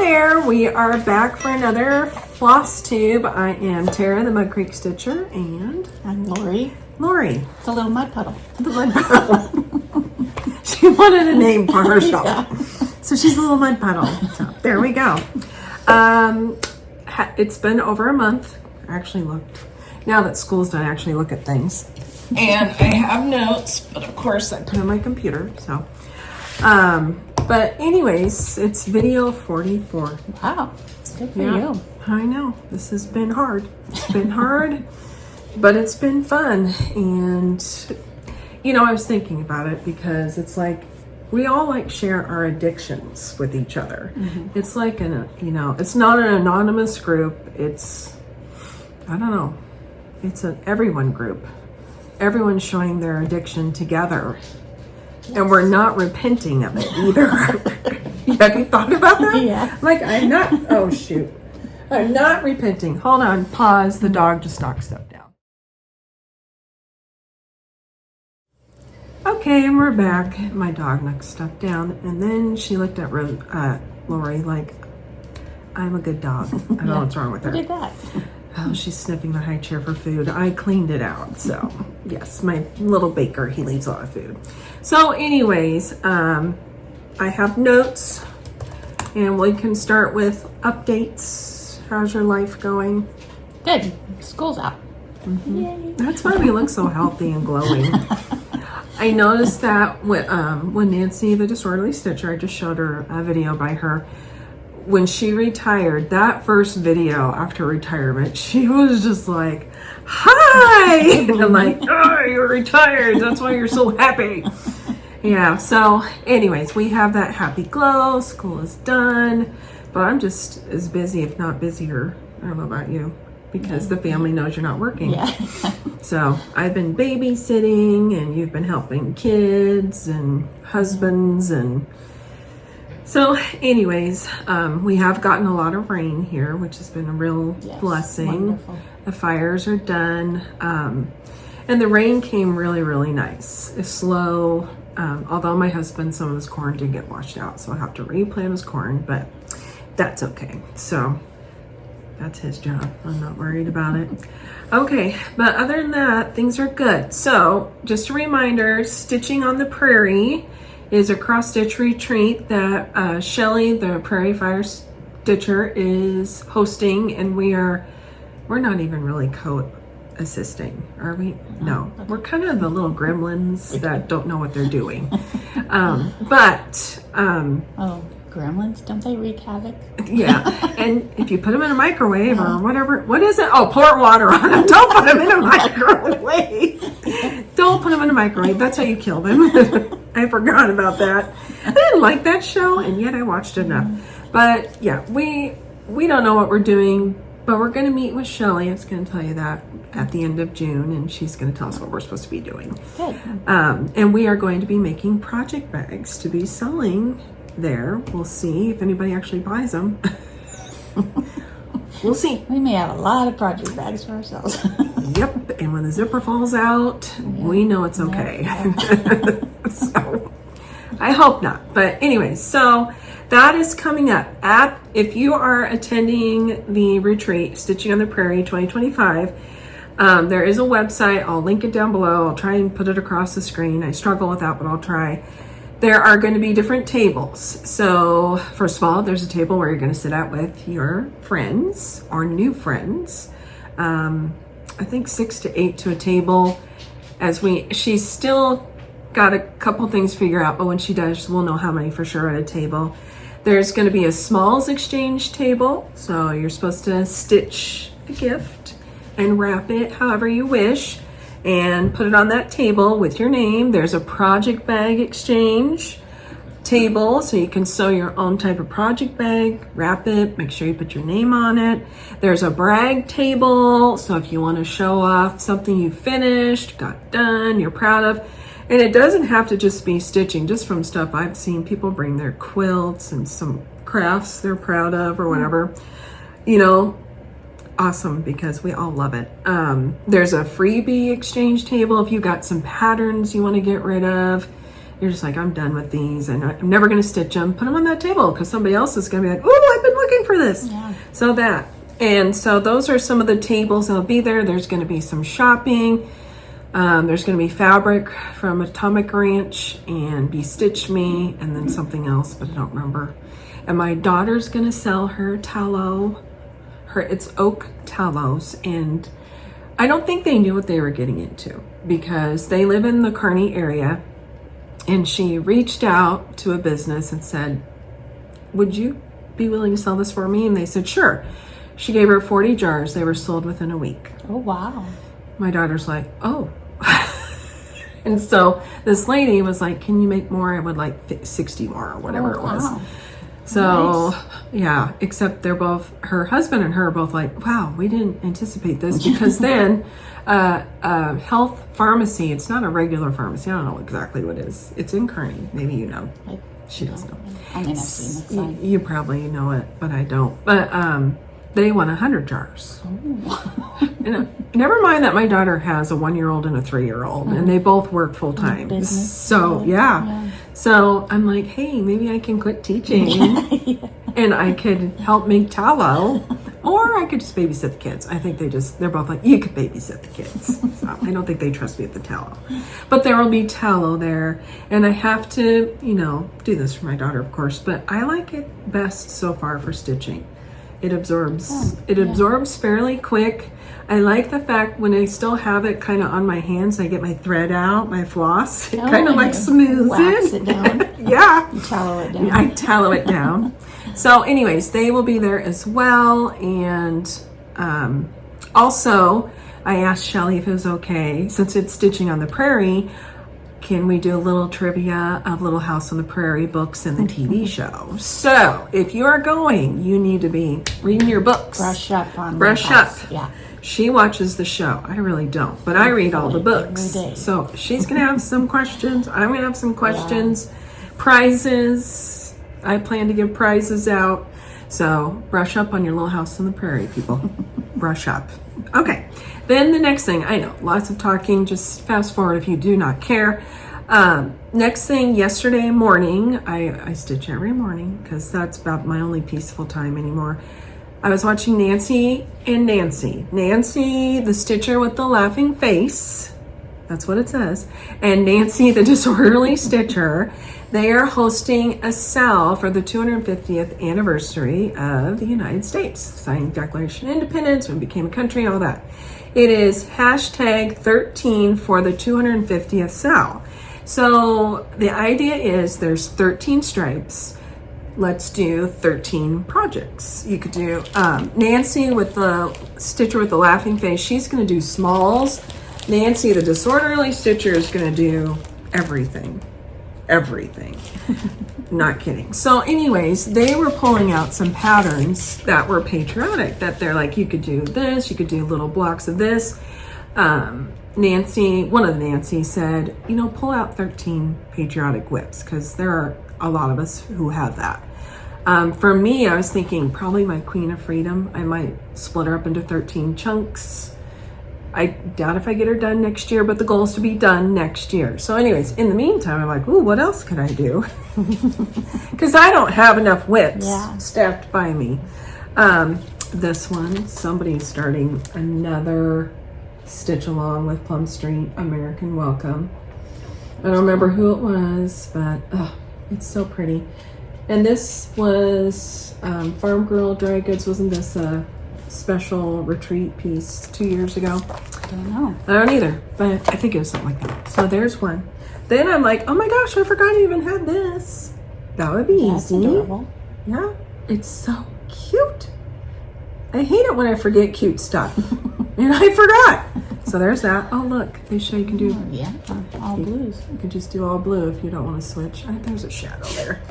there, we are back for another Flosstube. I am Tara, the Mudcreek Stitcher, and I'm Lori. Lori. It's a little mud puddle. The mud puddle. She wanted a name for herself. Yeah. So she's a little mud puddle. So there we go. It's been over a month. I actually looked. Now that school's done, I actually look at things. And I have notes, but of course I put on my computer, so. But anyways, it's video 44. Wow, good for you. I know, this has been hard. It's been hard, but it's been fun. And, you know, I was thinking about it because it's like, we all like share our addictions with each other. Mm-hmm. It's like, it's not an anonymous group. It's, I don't know, it's an everyone group. Everyone's showing their addiction together. Yes. And we're not repenting of it either. Have you thought about that? Yeah. Like, I'm not, oh shoot. I'm not repenting. Hold on, pause. The dog just knocked stuff down. Okay, and we're back. My dog knocked stuff down. And then she looked at Lori like, I'm a good dog. I don't know what's wrong with her. Who did that? Oh, she's sniffing the high chair for food. I cleaned it out. So, yes, my little baker, he leaves a lot of food. So, anyways, I have notes. And we can start with updates. How's your life going? Good. School's out. Mm-hmm. Yay. That's why we look so healthy and glowing. I noticed that when Nancy, the disorderly stitcher, I just showed her a video by her. When she retired, that first video after retirement, she was just like, hi! And I'm like, oh, you're retired. That's why you're so happy. Yeah, so anyways, we have that happy glow. School is done. But I'm just as busy, if not busier. I don't know about you, because the family knows you're not working. Yeah. So I've been babysitting, and you've been helping kids and husbands and... So anyways, we have gotten a lot of rain here, which has been a real blessing. Wonderful. The fires are done. And the rain came really, really nice. It's slow. Although my husband, some of his corn did get washed out, so I'll have to replant his corn, but that's okay. So that's his job. I'm not worried about it. Okay, but other than that, things are good. So just a reminder, Stitching on the Prairie is a cross-stitch retreat that Shelly, the Prairie Fire Stitcher, is hosting, and we're not even really co-assisting, are we? No, we're kind of the little gremlins that don't know what they're doing. Oh, gremlins, don't they wreak havoc? Yeah, and if you put them in a microwave or whatever, what is it? Oh, pour water on them. Don't put them in a microwave. Don't put them in a microwave. That's how you kill them. I forgot about that. I didn't like that show, and yet I watched enough. But yeah, we don't know what we're doing, but we're going to meet with Shelly. I was going to tell you that at the end of June, and she's going to tell us what we're supposed to be doing. Good. And we are going to be making project bags to be selling there. We'll see if anybody actually buys them. We'll see. We may have a lot of project bags for ourselves. Yep, and when the zipper falls out, we know it's okay. So, I hope not. But anyways, so that is coming up. If you are attending the retreat, Stitching on the Prairie 2025, there is a website. I'll link it down below. I'll try and put it across the screen. I struggle with that, but I'll try. There are going to be different tables. So first of all, there's a table where you're going to sit at with your friends or new friends. I think 6 to 8 to a table. She's still got a couple things to figure out, but when she does, we'll know how many for sure at a table. There's going to be a smalls exchange table. So you're supposed to stitch a gift and wrap it however you wish and put it on that table with your name. There's a project bag exchange table, so you can sew your own type of project bag, wrap it, make sure you put your name on it. There's a brag table, so if you want to show off something you finished, got done, you're proud of. And it doesn't have to just be stitching. Just from stuff I've seen, people bring their quilts and some crafts they're proud of or whatever. You know, awesome, because we all love it. There's a freebie exchange table if you got some patterns you want to get rid of. You're just like, I'm done with these and I'm never going to stitch them. Put them on that table because somebody else is going to be like, oh, I've been for this. Yeah. So that. And so those are some of the tables that'll be there. There's going to be some shopping. There's going to be fabric from Atomic Ranch and Be Stitch Me, and then something else, but I don't remember. And my daughter's going to sell her tallow. It's oak tallows, and I don't think they knew what they were getting into because they live in the Kearney area. And she reached out to a business and said, would you be willing to sell this for me? And they said, sure. She gave her 40 jars. They were sold within a week. Oh, wow. My daughter's like, oh. And so this lady was like, can you make more? I would like 60 more or whatever it was. Wow. So, Nice. yeah, except they're both, her husband and her are both like, wow, we didn't anticipate this because then health pharmacy, it's not a regular pharmacy. I don't know exactly what it is. It's in Kearney. Maybe you know. She doesn't know. I mean, I've seen the sign. You probably know it, but I don't. But they want 100 jars. And, never mind that my daughter has a 1-year-old and a 3-year-old, and they both work full time. Business. So yeah. So I'm like, hey, maybe I can quit teaching, and I could help make tallow, or I could just babysit the kids. I think they're both like, you could babysit the kids. So I don't think they trust me at the tallow, but there will be tallow there, and I have to, do this for my daughter, of course. But I like it best so far for stitching. It absorbs. It absorbs fairly quick. I like the fact when I still have it kind of on my hands, I get my thread out, my floss. It kind of like smooths wax it. it down. Yeah. You tallow it down. I tallow it down. So anyways, they will be there as well. And also, I asked Shelly if it was okay, since it's Stitching on the Prairie, can we do a little trivia of Little House on the Prairie books and the TV show? So if you are going, you need to be reading your books. Brush up on Brush the house. up. Yeah. She watches the show. I really don't, but I read all the books. Every day. So she's going to have some questions. I'm going to have some questions. Prizes. I plan to give prizes out. So brush up on your Little House on the Prairie, people. Brush up. Okay. Then the next thing, I know, lots of talking. Just fast forward if you do not care. Next thing, yesterday morning, I stitch every morning because that's about my only peaceful time anymore. I was watching Nancy and Nancy. Nancy, the stitcher with the laughing face. That's what it says. And Nancy, the disorderly stitcher. They are hosting a sale for the 250th anniversary of the United States. Signed Declaration of Independence, when it became a country, all that. It is hashtag 13 for the 250th sale. So the idea is there's 13 stripes. Let's do 13 projects. You could do Nancy with the stitcher with the laughing face. She's going to do smalls. Nancy, the disorderly stitcher, is going to do everything. Everything. Not kidding. So anyways, they were pulling out some patterns that were patriotic, that they're like, you could do this, you could do little blocks of this. Nancy, one of the Nancy said, pull out 13 patriotic whips, because there are a lot of us who have that. For me, I was thinking probably my Queen of Freedom. I might split her up into 13 chunks. I doubt if I get her done next year, but the goal is to be done next year. So anyways, in the meantime, I'm like, ooh, what else could I do? Because I don't have enough whips stacked by me. This one, somebody's starting another stitch along with Plum Street American Welcome. I don't remember who it was, but it's so pretty. And this was Farm Girl Dry Goods. Wasn't this a special retreat piece 2 years ago? I don't know. I don't either, but I think it was something like that. So there's one. Then I'm like, oh my gosh, I forgot I even had this. That would be That's easy. adorable. Yeah, it's so cute. I hate it when I forget cute stuff. And I forgot. So there's that. Oh, look, they show you can do. Yeah, all blues. You can just do all blue if you don't want to switch. There's a shadow there.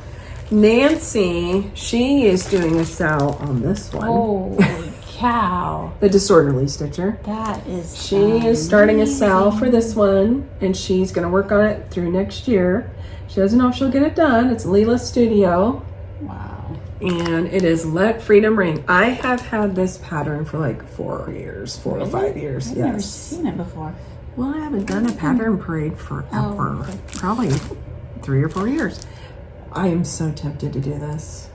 Nancy, she is doing a sale on this one. Oh, cow. The disorderly stitcher. That is She is starting a sale for this one, and she's going to work on it through next year. She doesn't know if she'll get it done. It's Leela Studio. Wow. And it is Let Freedom Ring. I have had this pattern for like 4 years, 4 or 5 years. I've yes. never seen it before. Well, I haven't done a pattern parade forever. Oh, okay. Probably 3 or 4 years. I am so tempted to do this.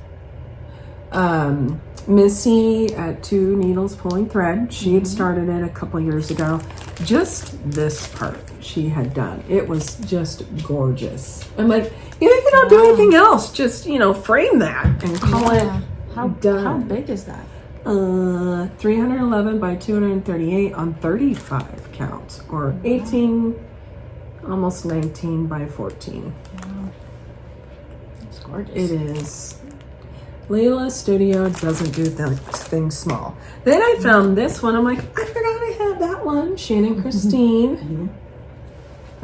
Missy at Two Needles Pulling Thread. She had started it a couple years ago. Just this part she had done. It was just gorgeous. I'm like, even if you don't do anything else, just, frame that and call it done. How big is that? 311 by 238 on 35 counts, or 18, almost 19 by 14. Wow. It's gorgeous. It is. Layla Studio doesn't do things small. Then I found this one. I'm like, I forgot I had that one. Shannon Christine.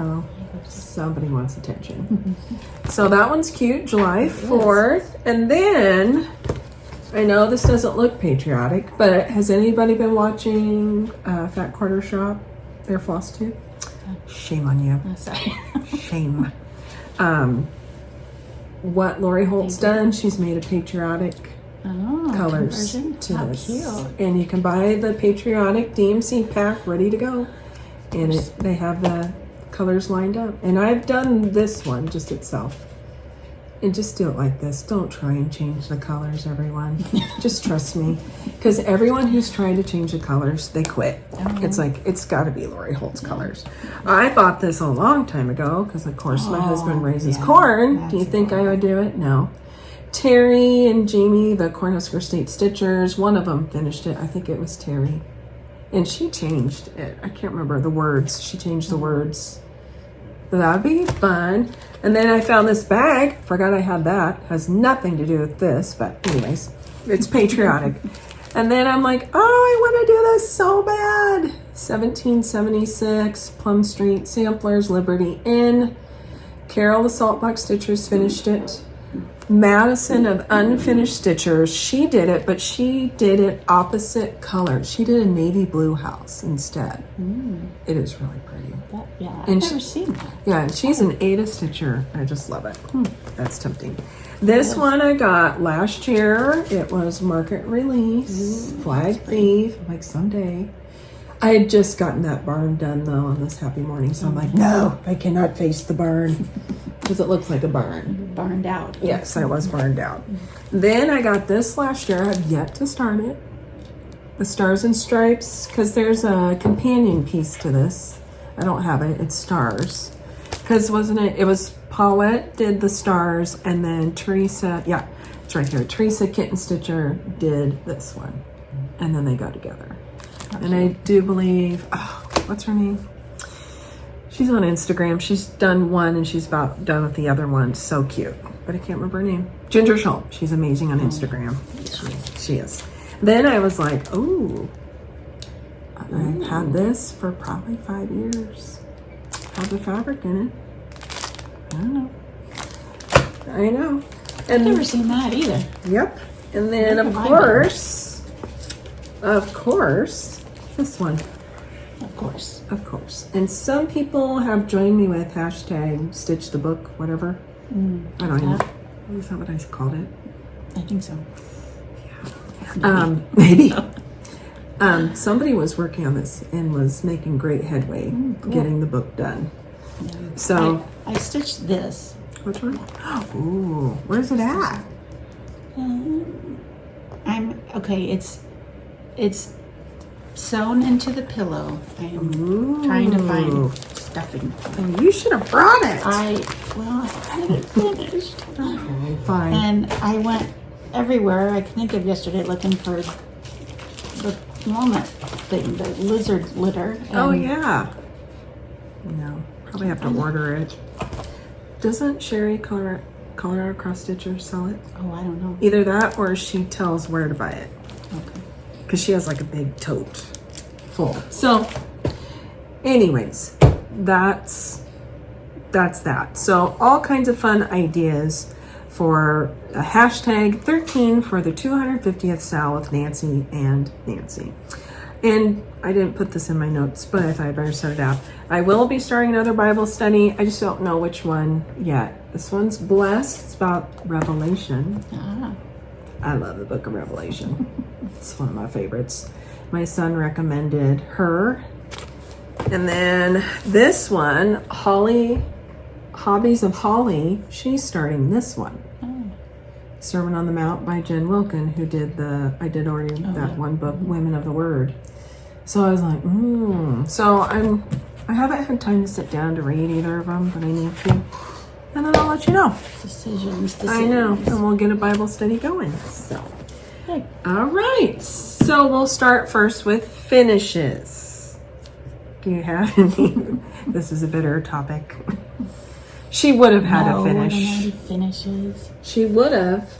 Oh, somebody wants attention. So that one's cute, July 4th. And then, I know this doesn't look patriotic, but has anybody been watching Fat Quarter Shop, their Flosstube? Shame on you. Oh, sorry. Shame. What Lori Holt's done, she's made a patriotic colors conversion? to How this. cute. And you can buy the patriotic DMC pack ready to go. And they have the colors lined up. And I've done this one just itself. And just do it like this. Don't try and change the colors, everyone. Just trust me. Because everyone who's trying to change the colors, they quit. It's like, it's got to be Lori Holt's colors. I bought this a long time ago because, of course, my husband raises corn. Do you think I would do it? No. Terry and Jamie, the Cornhusker State Stitchers, one of them finished it. I think it was Terry. And she changed it. I can't remember the words. She changed the words. So that would be fun. And then I found this bag. Forgot I had that. Has nothing to do with this, but anyways, it's patriotic. And then I'm like, oh, I want to do this so bad. 1776 Plum Street Samplers, Liberty Inn. Carol the Saltbox Stitchers finished it. Madison of Unfinished Stitchers, she did it, but she did it opposite colors. She did a navy blue house instead. It is really pretty. I've And never seen that. Yeah, and she's an Ada Stitcher. I just love it. That's tempting. This one I got last year. It was market release, flag thief. I'm like, someday. I had just gotten that barn done though on this happy morning, so I'm like, no, I cannot face the barn because it looks like a barn. Burned out. Yes, I was burned out. Then I got this last year. I've yet to start it. The Stars and Stripes, because there's a companion piece to this. I don't have it. It's stars. Because wasn't it? It was Paulette did the stars, and then Teresa. Yeah, it's right here. Teresa Kitten Stitcher did this one, and then they go together. And I do believe. Oh, what's her name? She's on Instagram. She's done one, and she's about done with the other one. So cute, but I can't remember her name. Ginger Schultz. She's amazing on Instagram. She is. Then I was like, oh. I've had this for probably 5 years. Had the fabric in it. I don't know. I know. I've never seen that either. Yep. And then of course, this one. Of course. And some people have joined me with hashtag Stitch the Book, whatever. I don't know. Is that what I called it? I think so. Maybe. Somebody was working on this and was making great headway getting the book done. So I stitched this. which one? Ooh, where's it at? I'm okay. It's sewn into the pillow. I'm trying to find stuffing. And you should have brought it. I had it finished. Okay, fine. And I went everywhere I could think of yesterday looking for the walnut thing, the lizard litter. Oh yeah. No, probably have to order it. Doesn't Sherry Colorado Cross Stitcher sell it? Oh, I don't know. Either that or she tells where to buy it. Okay. Because she has like a big tote full. So anyways, that's that. So all kinds of fun ideas for a hashtag 13 for the 250th sal with Nancy and Nancy. And I didn't put this in my notes, but I thought I'd better set it out. I will be starting another Bible study. I just don't know which one yet. This one's blessed. It's about Revelation. I love the book of Revelation. It's one of my favorites. My son recommended her. And then this one, Holly, Hobbies of Holly, she's starting this one. Sermon on the Mount by Jen Wilkin, who did I did already that one book, Women of the Word. So I was like, So I haven't had time to sit down to read either of them, but I need to. And then I'll let you know. Decisions. I know. And we'll get a Bible study going. So, all right. So we'll start first with finishes. Do you have any? This is a bitter topic. She would have had a finish. I don't know any finishes. She would have.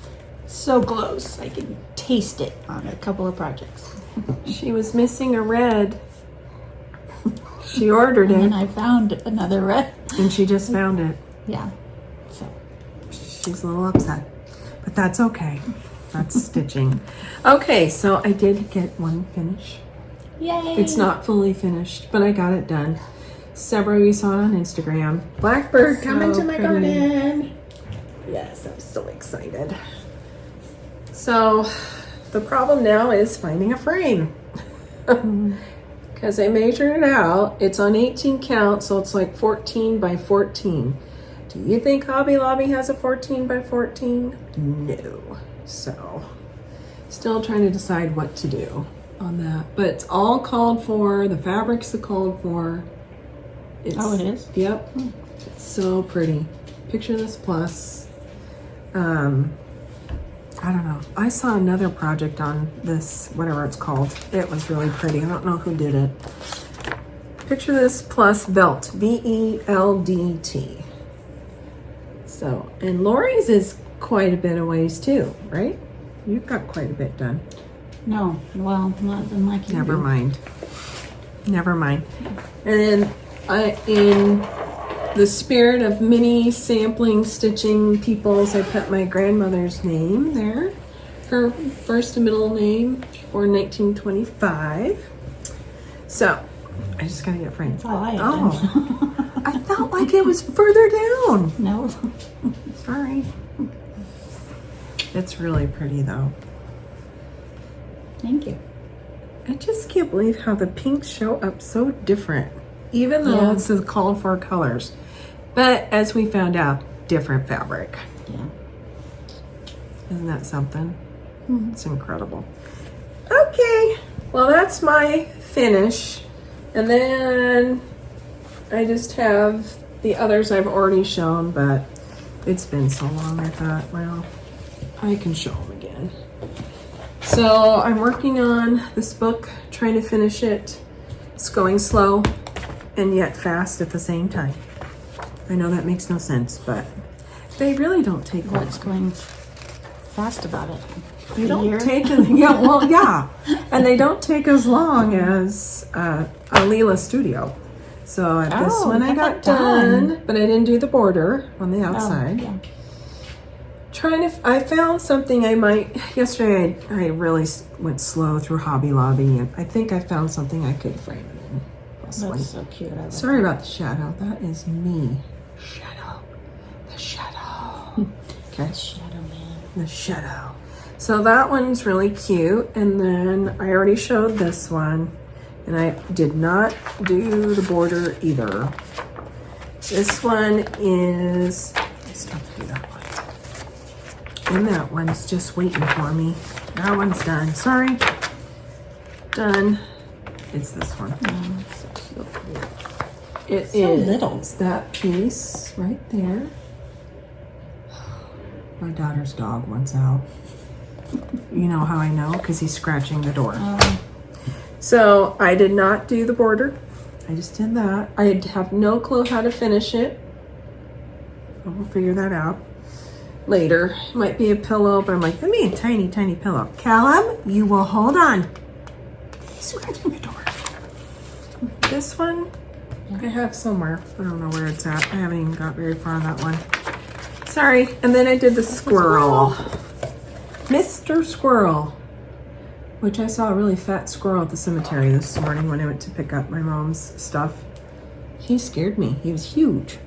So close. I can taste it on a couple of projects. She was missing a red. She ordered it. And I found another red. And she just found it. Yeah. So she's a little upset. But that's okay. That's stitching. Okay, so I did get one finish. Yay! It's not fully finished, but I got it done. Several of you saw it on Instagram. Blackbird coming to my garden. Yes, I'm so excited. So the problem now is finding a frame. Because I measured it out. It's on 18 count, so it's like 14 by 14. Do you think Hobby Lobby has a 14 by 14? No. So still trying to decide what to do on that. But it's all called for. The fabric's called for. It is? Yep. It's so pretty. Picture this plus. I don't know. I saw another project on this, whatever it's called. It was really pretty. I don't know who did it. Picture this plus Velt. VELDT. So, and Lori's is quite a bit of ways too, right? You've got quite a bit done. No. Well, not than like you Never do. mind. Never mind. And then in the spirit of mini sampling stitching peoples, I put my grandmother's name there. Her first and middle name, born 1925. So I just gotta get framed. That's all I have done. I felt like it was further down. No. Sorry. It's really pretty though. Thank you. I just can't believe how the pinks show up so different, even though it's the called for colors. But as we found out, different fabric. Yeah. Isn't that something? It's incredible. Okay, well that's my finish. And then I just have the others I've already shown, but it's been so long I thought, well, I can show them again. So I'm working on this book, trying to finish it. It's going slow and yet fast at the same time. I know that makes no sense, but they really don't take long. What's going fast about it? They don't take and they don't take as long as Alila Studio. So this one I got done, but I didn't do the border on the outside. Yeah. I found something yesterday I really went slow through Hobby Lobby, and I think I found something I could frame it in. That's so cute. Sorry about the shadow. That is me. Shadow. The shadow. Okay. The shadow man. The shadow. So that one's really cute. And then I already showed this one. And I did not do the border either. This one is... I still have to do that one. And that one's just waiting for me. That one's done. Sorry. Done. It's this one. It so is little. That piece right there. My daughter's dog wants out. You know how I know? Because he's scratching the door. So I did not do the border. I just did that. I have no clue how to finish it. We'll figure that out later. It might be a pillow, but I'm like, let me a tiny, tiny pillow. Callum, you will hold on. He's scratching the door. This one I have somewhere. I don't know where it's at. I haven't even got very far on that one. Sorry. And then I did the squirrel. Mr. Squirrel. Which I saw a really fat squirrel at the cemetery this morning when I went to pick up my mom's stuff. He scared me. He was huge.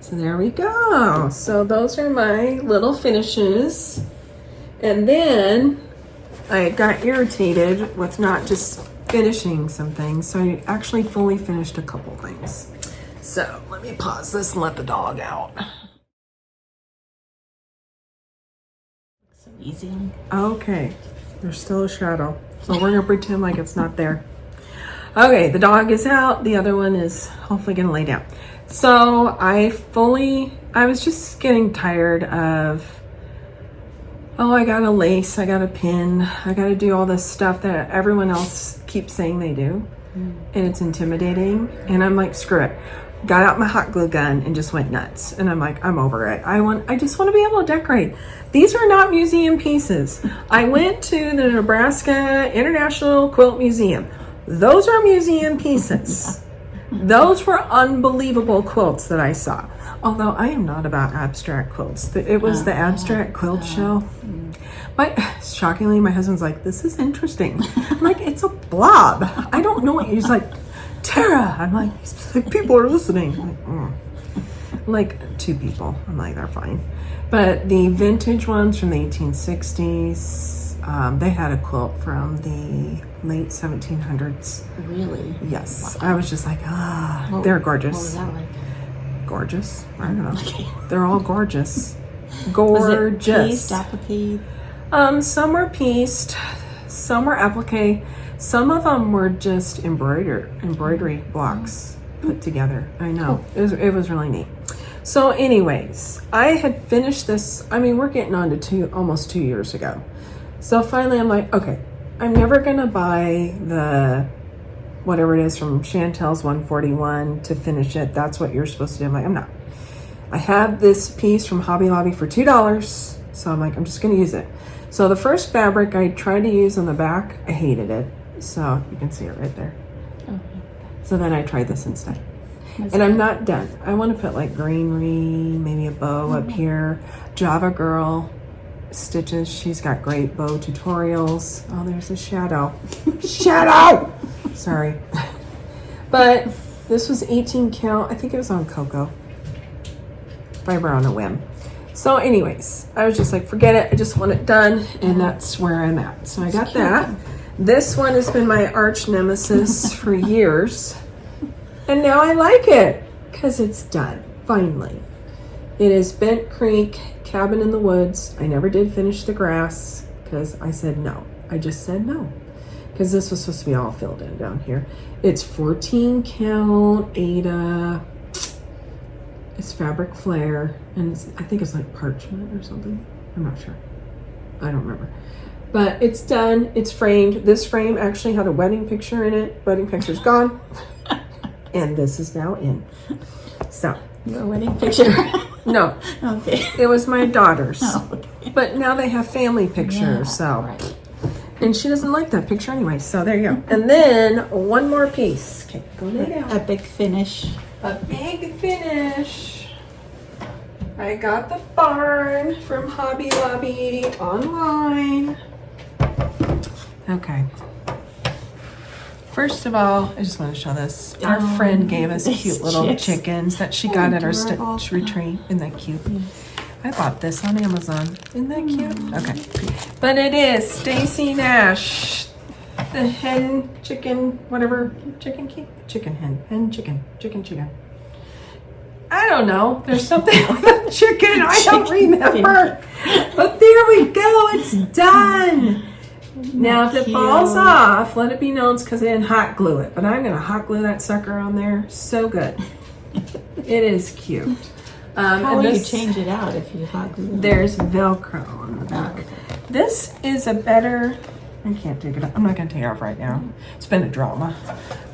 So there we go. So those are my little finishes. And then I got irritated with not just finishing some things. So I actually fully finished a couple things. So let me pause this and let the dog out. easy. Okay, there's still a shadow. So we're gonna pretend like it's not there. Okay, the dog is out. The other one is hopefully gonna lay down. So I was just getting tired of, oh, I got a lace, I got a pin, I got to do all this stuff that everyone else keeps saying they do. And it's intimidating. And I'm like, screw it. Got out my hot glue gun and just went nuts. And I'm like, I'm over it. I just want to be able to decorate. These are not museum pieces. I went to the Nebraska International Quilt Museum. Those are museum pieces. Those were unbelievable quilts that I saw. Although I am not about abstract quilts. It was the abstract quilt show. Shockingly, my husband's like, this is interesting. I'm like, it's a blob. I don't know what. He's like, Tara. I'm like, people are listening. I'm like, 2 people. I'm like, they're fine. But the vintage ones from the 1860s, they had a quilt from the late 1700s. Really? Yes. Wow. I was just like, they're gorgeous. What was that like? Gorgeous. I don't know. They're all gorgeous. Was it pieced, applique? Some were pieced, some were applique, some of them were just embroidery blocks put together. I know. It was really neat. So anyways, I had finished this. I mean, we're getting on to almost 2 years ago. So finally I'm like, okay, I'm never gonna buy the whatever it is from Chantel's 141 to finish it. That's what you're supposed to do. I'm like, I'm not. I have this piece from Hobby Lobby for $2. So I'm like, I'm just gonna use it. So the first fabric I tried to use on the back, I hated it. So you can see it right there. Okay. So then I tried this instead. And I'm not done. I want to put like greenery, maybe a bow up here. Java Girl stitches. She's got great bow tutorials. Oh, there's a shadow. Shadow! Sorry. But this was 18 count. I think it was on Cocoa. Fiber on a whim. So anyways, I was just like, forget it. I just want it done. And that's where I'm at. So I got that. This one has been my arch nemesis for years. And now I like it because it's done, finally. It is Bent Creek, Cabin in the Woods. I never did finish the grass because I said no. I just said no because this was supposed to be all filled in down here. It's 14 count Ada. It's fabric flare, and I think it's like parchment or something. I'm not sure. I don't remember. But it's done. It's framed. This frame actually had a wedding picture in it. Wedding picture's gone. And this is now in. So. Your wedding picture? No. Okay. It was my daughter's. Oh, okay. But now they have family pictures, Yeah, so. right. And she doesn't like that picture anyway, so there you go. And then one more piece. Okay, go lay down. Epic finish. A big finish. I got the barn from Hobby Lobby online. Okay. First of all, I just want to show this. Our friend gave us cute little chickens that she got at our stitch retreat. Isn't that cute? I bought this on Amazon. Isn't that cute? Okay. But it is Stacy Nash. The hen, chicken, whatever. Chicken cake? Chicken hen. Hen, chicken. Chicken. I don't know. There's something with a chicken. I don't remember. But there we go. It's done. Now, if it falls off, let it be known it's because I didn't hot glue it. But I'm going to hot glue that sucker on there. So good. It is cute. How will you change it out if you hot glue it? There's Velcro on the back. Okay. This is a better... I can't take it off. I'm not going to take it off right now. It's been a drama.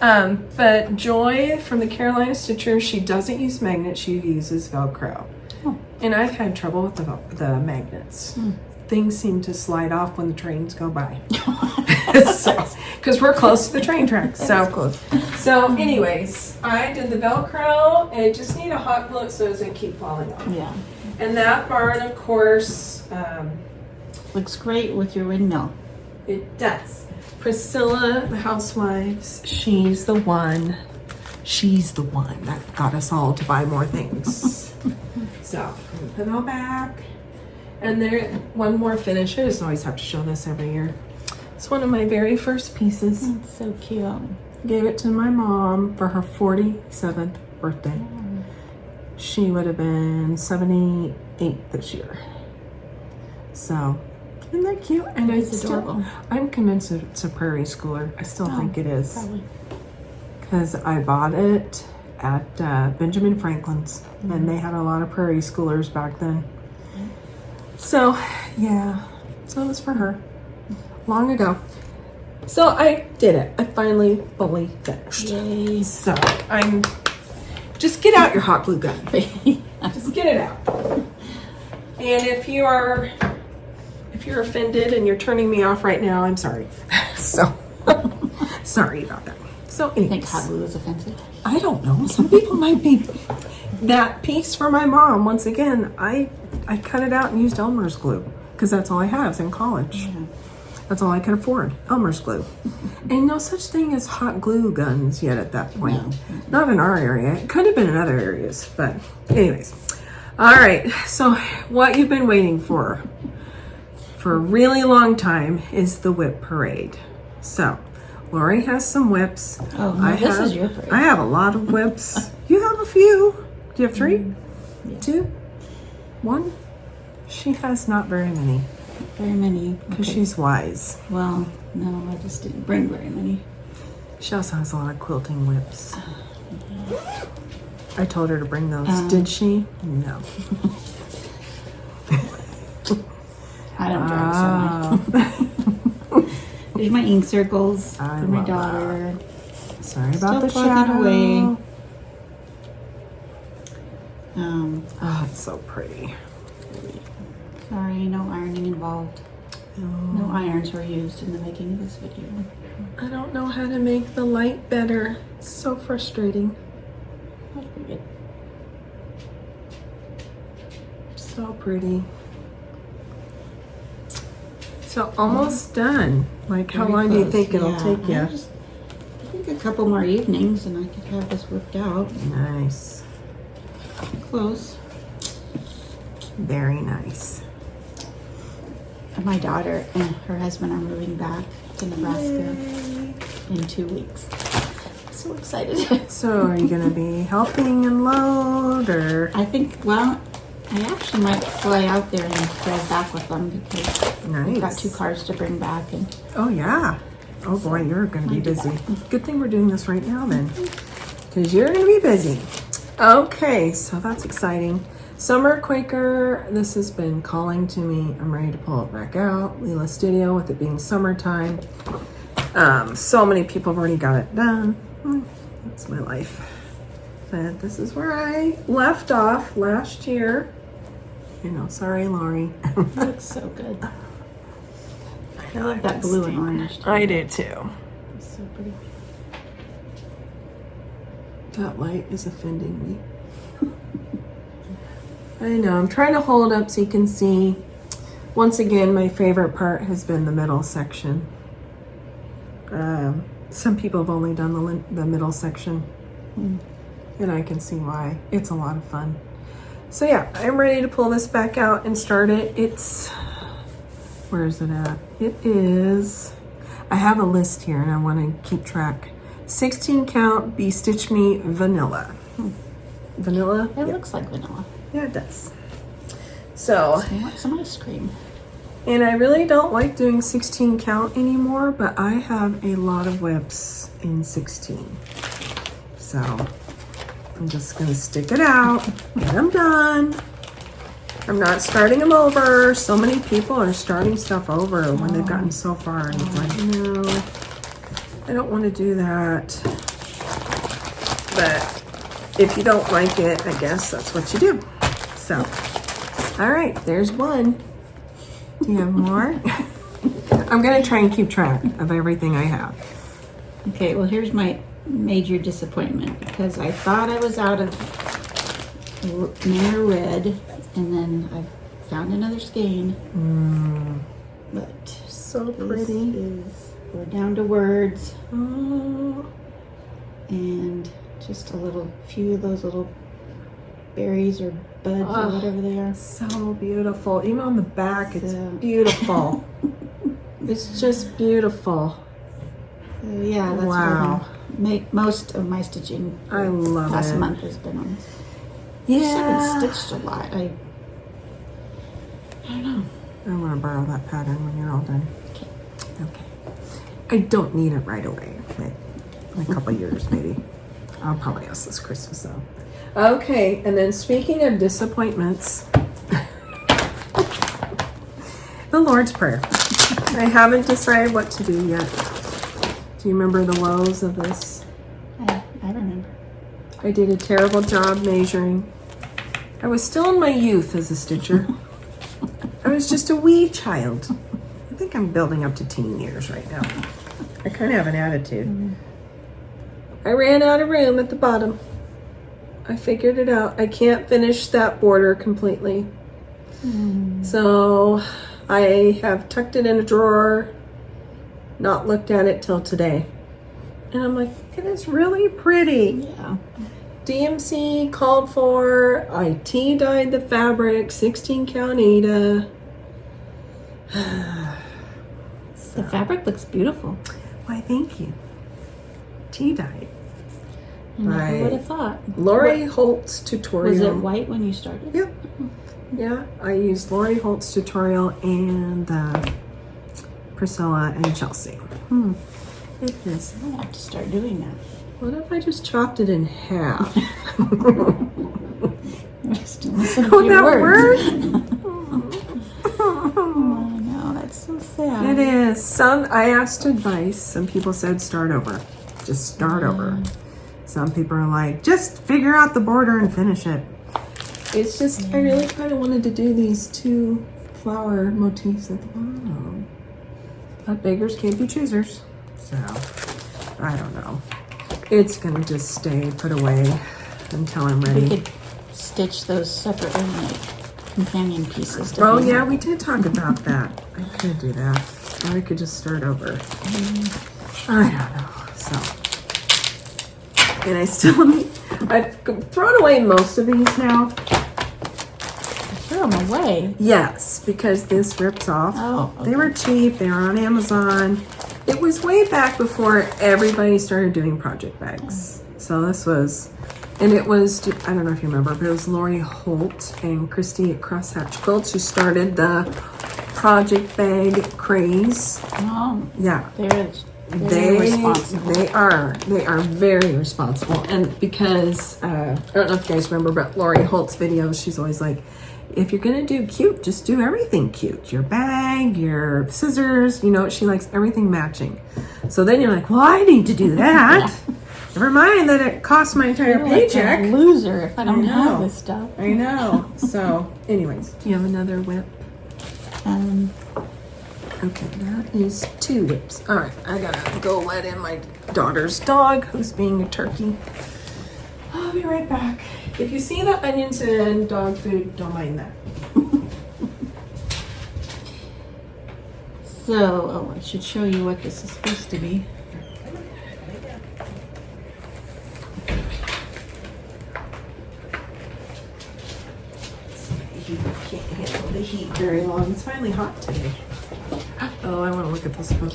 But Joy from the Carolina Stitcher, she doesn't use magnets. She uses Velcro. Oh. And I've had trouble with the magnets. Things seem to slide off when the trains go by. Because we're close to the train tracks. So anyways, I did the Velcro, and I just need a hot glue so it doesn't keep falling off. Yeah. And that barn, of course... looks great with your windmill. It does. Priscilla, the housewives, she's the one that got us all to buy more things. So, put it all back. And there, one more finish. I just always have to show this every year. It's one of my very first pieces. That's so cute. Gave it to my mom for her 47th birthday. She would have been 78 this year. So, Isn't that cute? And It's adorable. I'm convinced it's a Prairie Schooler. I still think it is. Probably. Because I bought it at Benjamin Franklin's, and they had a lot of Prairie Schoolers back then. So, yeah. So it was for her. Long ago. So I did it. I finally fully finished. Yay. So I'm... Just get out your hot glue gun. Just get it out. And if you're offended and you're turning me off right now, I'm sorry. So, sorry about that. So, You think hot glue is offensive? I don't know. Some people might be. That piece for my mom, once again, I cut it out and used Elmer's glue because that's all I have in college. Yeah. That's all I could afford, Elmer's glue. And no such thing as hot glue guns yet at that point. No. Not in our area. It could have been in other areas, but anyways. All right, so what you've been waiting for a really long time is the whip parade. So, Lori has some whips. Oh, no, this is your parade. I have a lot of whips. You have a few. Do you have 3? Yeah. 2? 1? She has not very many. Very many. Because she's wise. Well, no, I just didn't bring very many. She also has a lot of quilting whips. I told her to bring those. Did she? No. I don't drink so much. There's my ink circles I for my love daughter. Sorry Still about the plugging shadow. away. Oh, it's so pretty. Sorry, no ironing involved. No irons were used in the making of this video. I don't know how to make the light better. It's so frustrating. That's pretty good. So pretty. So almost done. Like how Very long do you close. think it'll Yeah, take you? I think a couple more evenings and I could have this worked out. Nice. Close. Very nice. And my daughter and her husband are moving back to Nebraska in 2 weeks. I'm so excited. So are you going to be helping and load or? I think, well, I actually might fly out there and drive back with them because we've got Nice. 2 cars to bring back. And Oh yeah. Oh boy, you're going to be busy. Good thing we're doing this right now then. Because you're going to be busy. Okay, so that's exciting. Summer Quaker, this has been calling to me. I'm ready to pull it back out. Leela Studio, with it being summertime. So many people have already got it done. That's my life. But this is where I left off last year. You know, sorry, Lori. it looks so good. I love that blue and orange. Too. I do too. It's so pretty. That light is offending me. I know, I'm trying to hold up so you can see. Once again, my favorite part has been the middle section. Some people have only done the middle section. And I can see why. It's a lot of fun. So yeah, I'm ready to pull this back out and start it. Where is it at? It is, I have a list here and I want to keep track. 16 count B-Stitch Me Vanilla. Vanilla? It Yeah. looks like vanilla. Yeah, it does. So, I want some ice cream. and I really don't like doing 16 count anymore, but I have a lot of whips in 16. So, I'm just gonna stick it out, get them done. I'm not starting them over. So many people are starting stuff over when they've gotten so far, and it's like, no, I don't want to do that. But if you don't like it, I guess that's what you do. So, all right, there's one. Do you have more? I'm gonna try and keep track of everything I have. Okay, well, here's my major disappointment because I thought I was out of Mare Red, and then I found another skein. But So this pretty. we're down to words Oh, and just a little few of those little berries or buds or whatever they are. so beautiful. Even on the back, it's So- beautiful. It's just beautiful. So yeah, that's Wow. most of my stitching I love last it. month has been on. I just Yeah. haven't stitched a lot. I don't know. I want to borrow that pattern when you're all done. Okay. Okay. I don't need it right away. Like in a couple years, maybe. I'll probably ask this Christmas though. Okay, and then speaking of disappointments, the Lord's Prayer. I haven't decided what to do yet. Do you remember the woes of this? I remember. I did a terrible job measuring. I was still in my youth as a stitcher. I was just a wee child. I think I'm building up to teen years right now. I kind of have an attitude. I ran out of room at the bottom. I figured it out. I can't finish that border completely. So I have tucked it in a drawer, not looked at it till today. And I'm like, it is really pretty. Yeah. DMC called for, I tea-dyed the fabric, 16 count Aida. The fabric looks beautiful. Why, thank you. Tea-dyed. I never Right. would have thought. Lori Holt's tutorial. Was it white when you started? Yep. Yeah, I used Lori Holt's tutorial and Priscilla and Chelsea. It is. I have to start doing that. What if I just chopped it in half? Just listen to Would your that words. work? Oh, no, that's so sad. It is. I asked advice. Some people said start over. Just start over. Some people are like, just figure out the border and finish it. It's just, I really kind of wanted to do these 2 flower motifs at the bottom. But beggars can't be choosers. So, I don't know. It's going to just stay put away until I'm We ready. could stitch those separately and make companion pieces. To Oh, hang yeah, up. we did talk about that. I could do that. Or we could just start over. I don't know. So, and I've thrown away most of these now. Throw them away. Yes, because this rips off. Oh, okay. They were cheap. They were on Amazon. It was way back before everybody started doing project bags. So this was, and it was, I don't know if you remember, but it was Lori Holt and Christy at Crosshatch Quilts who started the project bag craze. Oh, Yeah. they're responsible. They are very responsible. And because, I don't know if you guys remember, but Lori Holt's videos, she's always like, if you're gonna do cute, just do everything cute. Your bag, your scissors, you know, she likes everything matching. So then you're like, well, I need to do that. Never mind that it costs my entire I'm like paycheck. a loser if I don't know. have this stuff. I know. So anyways, do you have another whip? Okay, that is 2 whips. All right, I gotta go let in my daughter's dog who's being a turkey. I'll be right back. If you see the onions and dog food, don't mind that. So, I should show you what this is supposed to be. He can't handle the heat very long. It's finally hot today. Oh, I want to look at this book.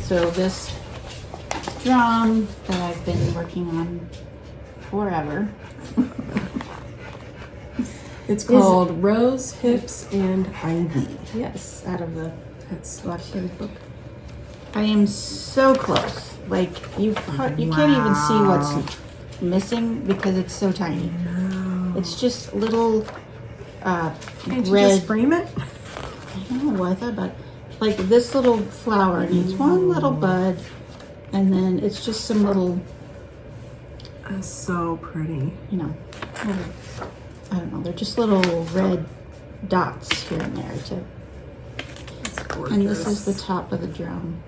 So this drum that I've been working on forever. It's called Rose, Hips, and Ivy. Yes, out of the That's Flosstube book. I am so close. Like you can't even see what's missing because it's so tiny. It's just little Can't you red. just frame it? I don't know what I thought about. Like this little flower needs one little bud, and then it's just some little, That's so pretty. you know, little, I don't know. They're just little red dots here and there. It's gorgeous. And this is the top of the drum.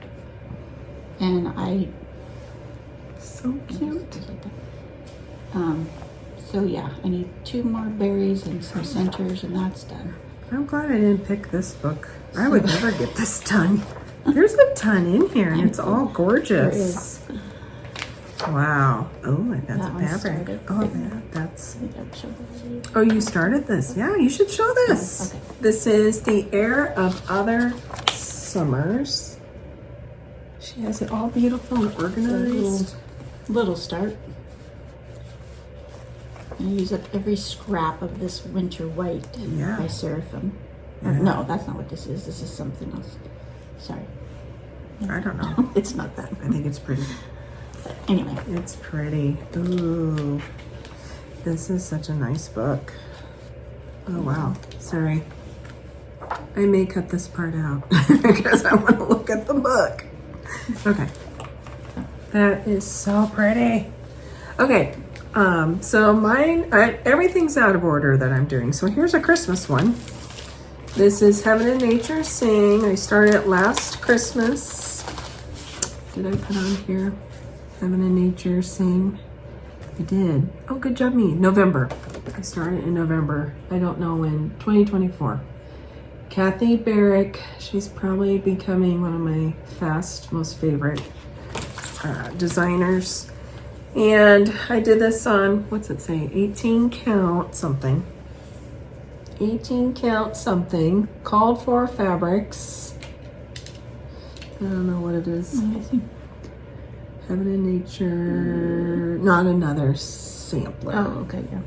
And so cute. So yeah, I need 2 more berries and some centers, and that's done. I'm glad I didn't pick this book. I would never get this done. There's a ton in here, and it's all gorgeous. Wow. Oh, that's That a one fabric. started. Oh, that's. I think I've showed this to you. Oh, you started this. Yeah, you should show this. Okay. This is The Air of Other Summers. She has it all beautiful and So organized. little start. I use up every scrap of this winter white Yeah. by Seraphim. Or, no, that's not what this is. This is something else. Sorry. I don't know. It's not that. I think it's pretty. But anyway. It's pretty. Ooh. This is such a nice book. Oh, wow. Sorry. I may cut this part out because I want to look at the book. Okay. That is so pretty. Okay. So mine, everything's out of order that I'm doing. So here's a Christmas one. This is Heaven and Nature Sing. I started it last Christmas. Did I put on here? Heaven and Nature Sing. I did. Oh, good job me. November. I started in November. I don't know when. 2024. Kathy Barrick. She's probably becoming one of my most favorite designers. And I did this on, what's it say? 18 count something. 18 count something. Called for fabrics. I don't know what it is. Heaven and Nature. Not another sampler. Oh, okay, yeah.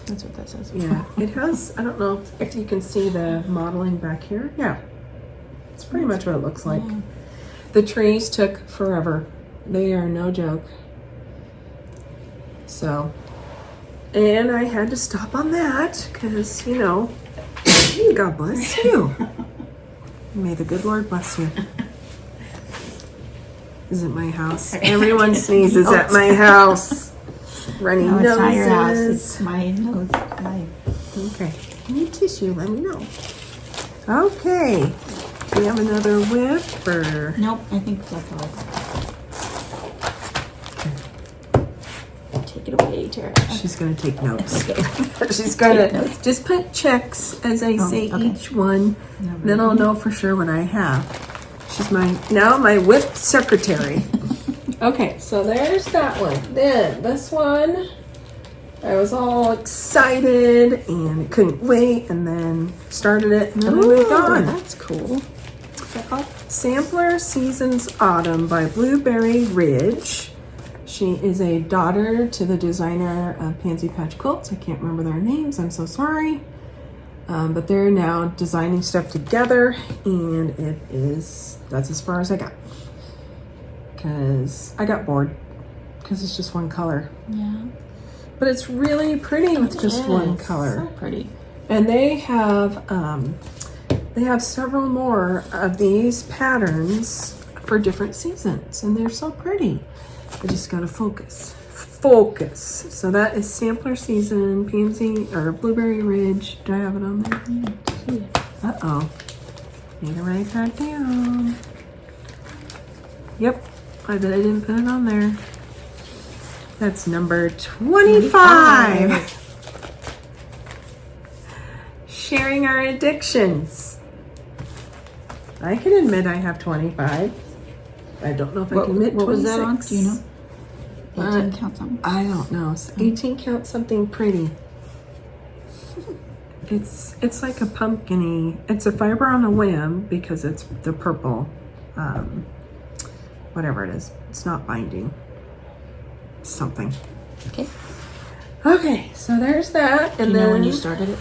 That's what that says. Yeah, it has, I don't know if you can see the modeling back here. Yeah, it's pretty much what it looks like. Yeah. The trees took forever. They are no joke. So, and I had to stop on that because, you know, God bless you. May the good Lord bless you. Isn't my house. Everyone sneezes at my house. Runny No, it's noses. not your house. It's my nose. Okay. Need tissue, let me know. Okay. Do you have another whip or? Nope, I think that's all. Take it away, Tara. She's going to take notes. She's going to just put checks as I say okay. each one. Then I'll know for sure what I have. She's now my whip secretary. Okay, so there's that one. Then this one, I was all excited and couldn't wait, and then started it, and then I moved on. That's cool. Sampler Seasons Autumn by Blueberry Ridge. She is a daughter to the designer of Pansy Patch Quilts. I can't remember their names. I'm so sorry. But they're now designing stuff together, and that's as far as I got. Because I got bored because it's just one color. Yeah. But it's really pretty with just one color. So pretty. And they have several more of these patterns for different seasons, and they're so pretty. I just gotta focus. So that is Sampler Season, Pansy, or Blueberry Ridge. Do I have it on there? Uh-oh. Need to write that down. Yep. I bet I didn't put it on there. That's number 25. Sharing our addictions. I can admit I have 25. I don't know if I can admit 26. What was that on? Do you know? 18 count something. I don't know. 18 count something pretty. It's like a pumpkin-y. It's a fiber on a whim because it's the purple. Whatever it is. It's not binding. It's something. Okay. Okay, so there's that. And Do you then know when you started it?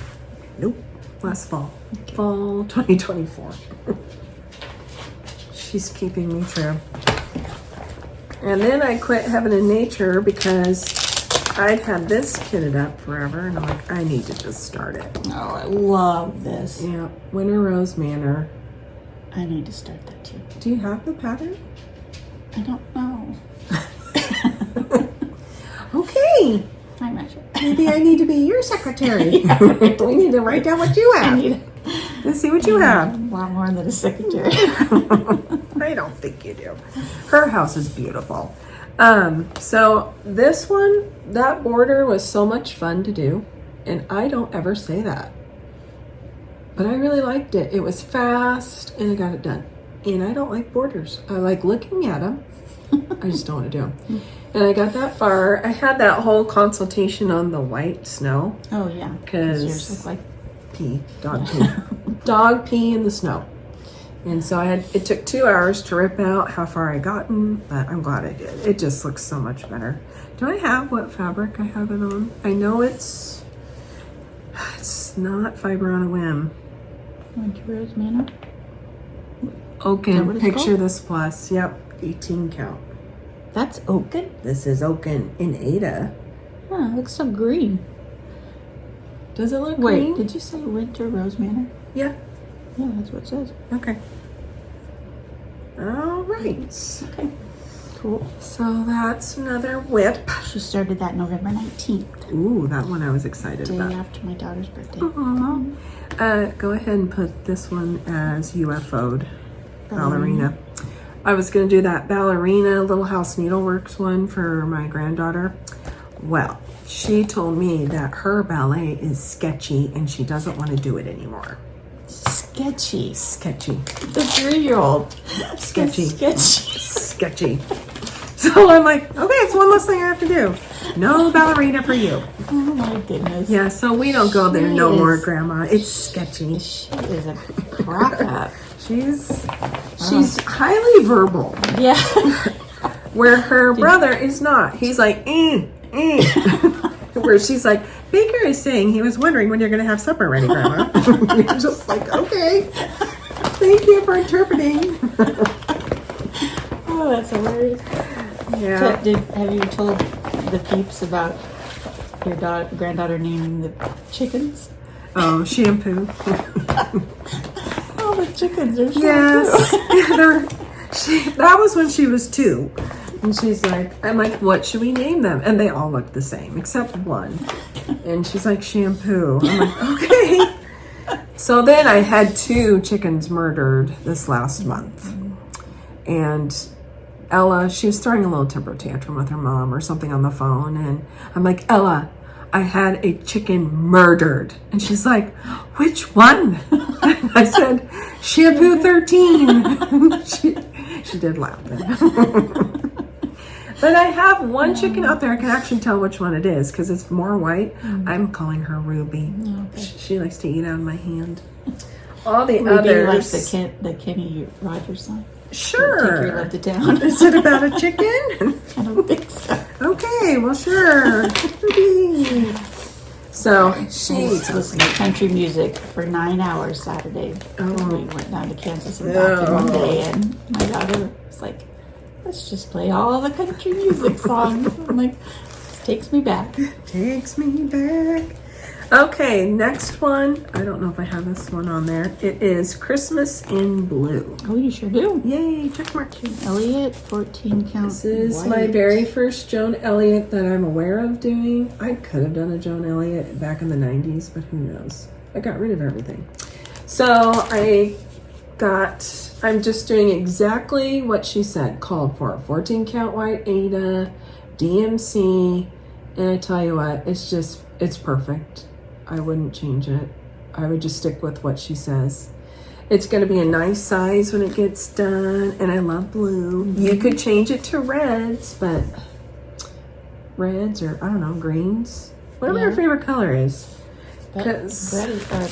Nope. Last fall. Okay. Fall 2024. She's keeping me true. And then I quit Heaven and Nature because I'd had this kitted up forever, and I'm like, I need to just start it. Oh, I love this. Yeah, Winter Rose Manor. I need to start that too. Do you have the pattern? I don't know. Okay. I'm not sure. Maybe I need to be your secretary. We need to write down what you have. Let's see what you have. A lot more than a secretary. I don't think you do. Her house is beautiful. So this one, that border was so much fun to do, and I don't ever say that, but I really liked it. It was fast, and I got it done. And I don't like borders. I like looking at them. I just don't want to do them. And I got that far. I had that whole consultation on the white snow. Oh yeah, because yours look like pee, dog pee, dog pee in the snow. And so it took 2 hours to rip out how far I gotten, but I'm glad I did. It just looks so much better. Do I have what fabric I have it on? I know it's not fiber on a whim. Went to Rose Manor. Is that Oaken, what it's picture called? this plus. Yep, 18 count. That's Oaken? This is Oaken in Ada. Huh, it looks so green. Does it look Wait, green? did you say went to Rose Manor? Yeah. Yeah, that's what it says. Okay. All right. Okay, cool. So that's another whip. She started that November 19th, Ooh, that one I was excited day about. after my daughter's birthday. Aw. Go ahead and put this one as UFO'd ballerina. I was going to do that ballerina Little House Needleworks one for my granddaughter. Well, she told me that her ballet is sketchy and she doesn't want to do it anymore. Sketchy. Sketchy. The 3-year-old. Sketchy. Sketchy. Sketchy. So I'm like, okay, it's one less thing I have to do. No ballerina for you. Oh my goodness. Yeah, so we don't go there no She more, is- Grandma. It's sketchy. She is a crack up. She's highly verbal, Yeah. where her brother is not. He's like, where she's like, Baker is saying he was wondering when you're going to have supper ready, Grandma. You're just like, okay. Thank you for interpreting. Oh, that's hilarious. Yeah. So, have you told the peeps about your granddaughter naming the chickens? Oh, shampoo. Oh, the chickens are Yes. That was when she was 2. And she's like, I'm like, what should we name them? And they all look the same, except one. And she's like, shampoo. I'm like, okay. So then I had 2 chickens murdered this last month. And Ella, she was throwing a little temper tantrum with her mom or something on the phone. And I'm like, Ella, I had a chicken murdered. And she's like, which one? I said, shampoo 13. she did laugh then. But I have one chicken out there. I can actually tell which one it is because it's more white. I'm calling her Ruby. Okay. She likes to eat out of my hand. All the Ruby others. like the Kenny Rogers song. Sure. Take your love to town. Is it about a chicken? I don't think so. Okay, well, sure. So She listened to country music for 9 hours Saturday. Oh. We went down to Kansas and back in one day, and my daughter was like, let's just play all the country music songs. I'm like, takes me back. Takes me back. Okay, next one. I don't know if I have this one on there. It is Christmas in Blue. Oh, you sure do. Yay, check mark. Elliot, 14 count. This is white. my very first Joan Elliott that I'm aware of doing. I could have done a Joan Elliott back in the 90s, but who knows? I got rid of everything. So I'm just doing exactly what she said, called for. 14 count white Ada, DMC, and I tell you what, it's perfect. I wouldn't change it. I would just stick with what she says. It's going to be a nice size when it gets done, and I love blue. You could change it to reds, but reds or, I don't know, greens. Whatever your favorite color is. But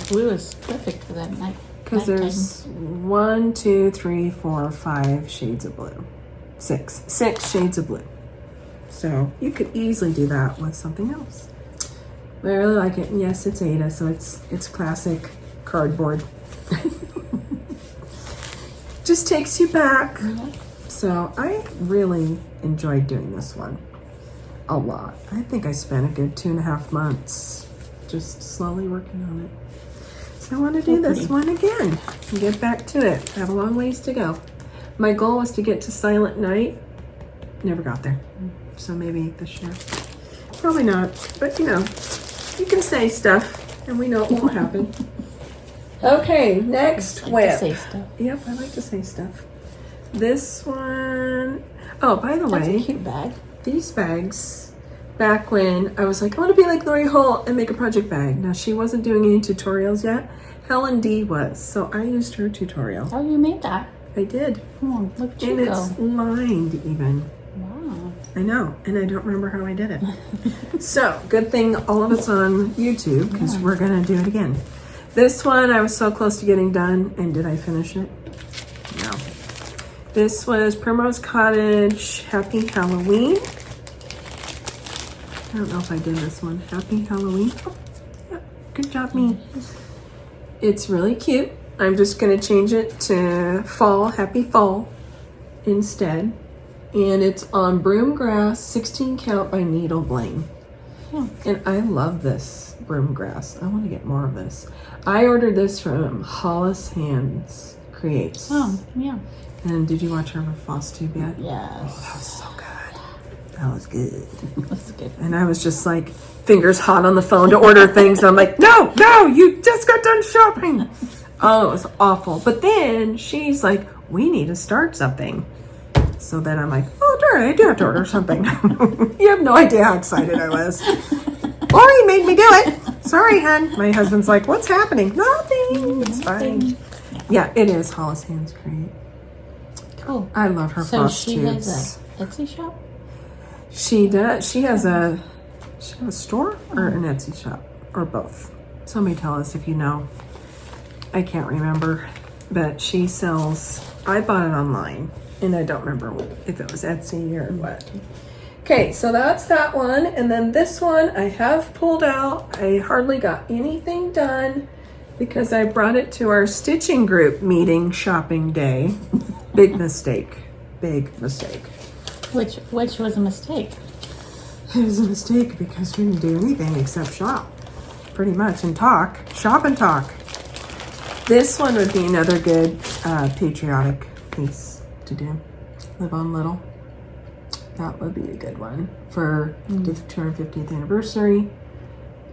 blue is perfect for that night. Because there's 1, 2, 3, 4, 5 shades of blue. 6 shades of blue. So you could easily do that with something else. But I really like it. And yes, it's Ada, so it's classic cardboard. Just takes you back. So I really enjoyed doing this one a lot. I think I spent a good 2.5 months just slowly working on it. So I want to do this one again and get back to it. I have a long ways to go. My goal was to get to Silent Night. Never got there. So maybe this year. Probably not. But you know, you can say stuff and we know it won't happen. Okay, next whip. Say stuff. Yep, I like to say stuff. This one, oh, by the That's way, a cute bag. these bags, back when I was like, I want to be like Lori Holt and make a project bag. Now, she wasn't doing any tutorials yet. Helen D was, so I used her tutorial. Oh, you made that. I did. Oh, look at you And go. it's lined even. Wow. I know, and I don't remember how I did it. So, good thing all of it's on YouTube, because we're going to do it again. This one, I was so close to getting done, and did I finish it? No. This was Primrose Cottage, Happy Halloween. I don't know if I did this one. Happy Halloween. Oh, yeah, good job, me. It's really cute. I'm just going to change it to fall, happy fall instead. And it's on broom grass, 16 count by Needle Bling. Yeah. And I love this broom grass. I want to get more of this. I ordered this from Hollis Hands Creates. Oh, yeah. And did you watch her Flosstube yet? Yes. That was so good. That was good. That's good. And I was just like fingers hot on the phone to order things. And I'm like, no, you just got done shopping. Oh, it was awful. But then she's like, we need to start something. So then I'm like, oh, darn, I do have to order something. You have no idea how excited I was. Lori made me do it. Sorry, hon. My husband's like, what's happening? Nothing. It's fine. Yeah, it is Hollis Hands Create. Cool. I love her So floss she tubes. has a Etsy shop? She does. She has a store or an Etsy shop or both. Somebody tell us if you know. I can't remember, but she sells. I bought it online. And I don't remember if it was Etsy or what. Okay, so that's that one. And then this one I have pulled out. I hardly got anything done because I brought it to our stitching group meeting shopping day. Big mistake. Big mistake. Which was a mistake. It was a mistake because we didn't do anything except shop. Pretty much. And talk. Shop and talk. This one would be another good patriotic piece to do. Live on Little. That would be a good one for the 250th anniversary.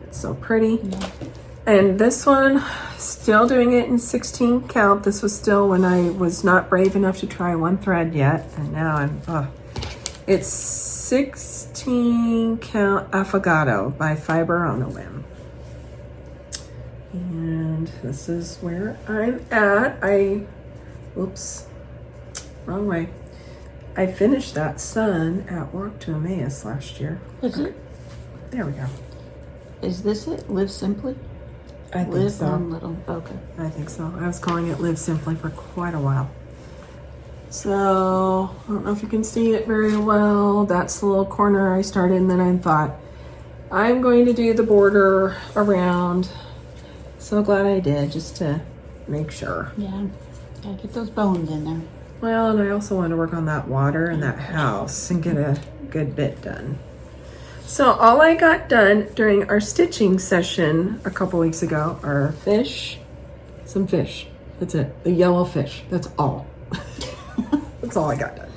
It's so pretty. Yeah. And this one, still doing it in 16 count. This was still when I was not brave enough to try one thread yet. And now it's 16 count Affogato by Fiber on a Whim. And this is where I'm at. Oops. Wrong way. I finished that Sun at Walk to Emmaus last year. Is it? There we go. Is this it? Live Simply? I think Live so. on Little. Okay. I think so. I was calling it Live Simply for quite a while. So, I don't know if you can see it very well. That's the little corner I started, and then I thought, I'm going to do the border around. So glad I did, just to make sure. Yeah. Gotta get those bones in there. Well, and I also want to work on that water and that house and get a good bit done. So all I got done during our stitching session a couple weeks ago are some fish. That's it. The yellow fish. That's all. That's all I got done.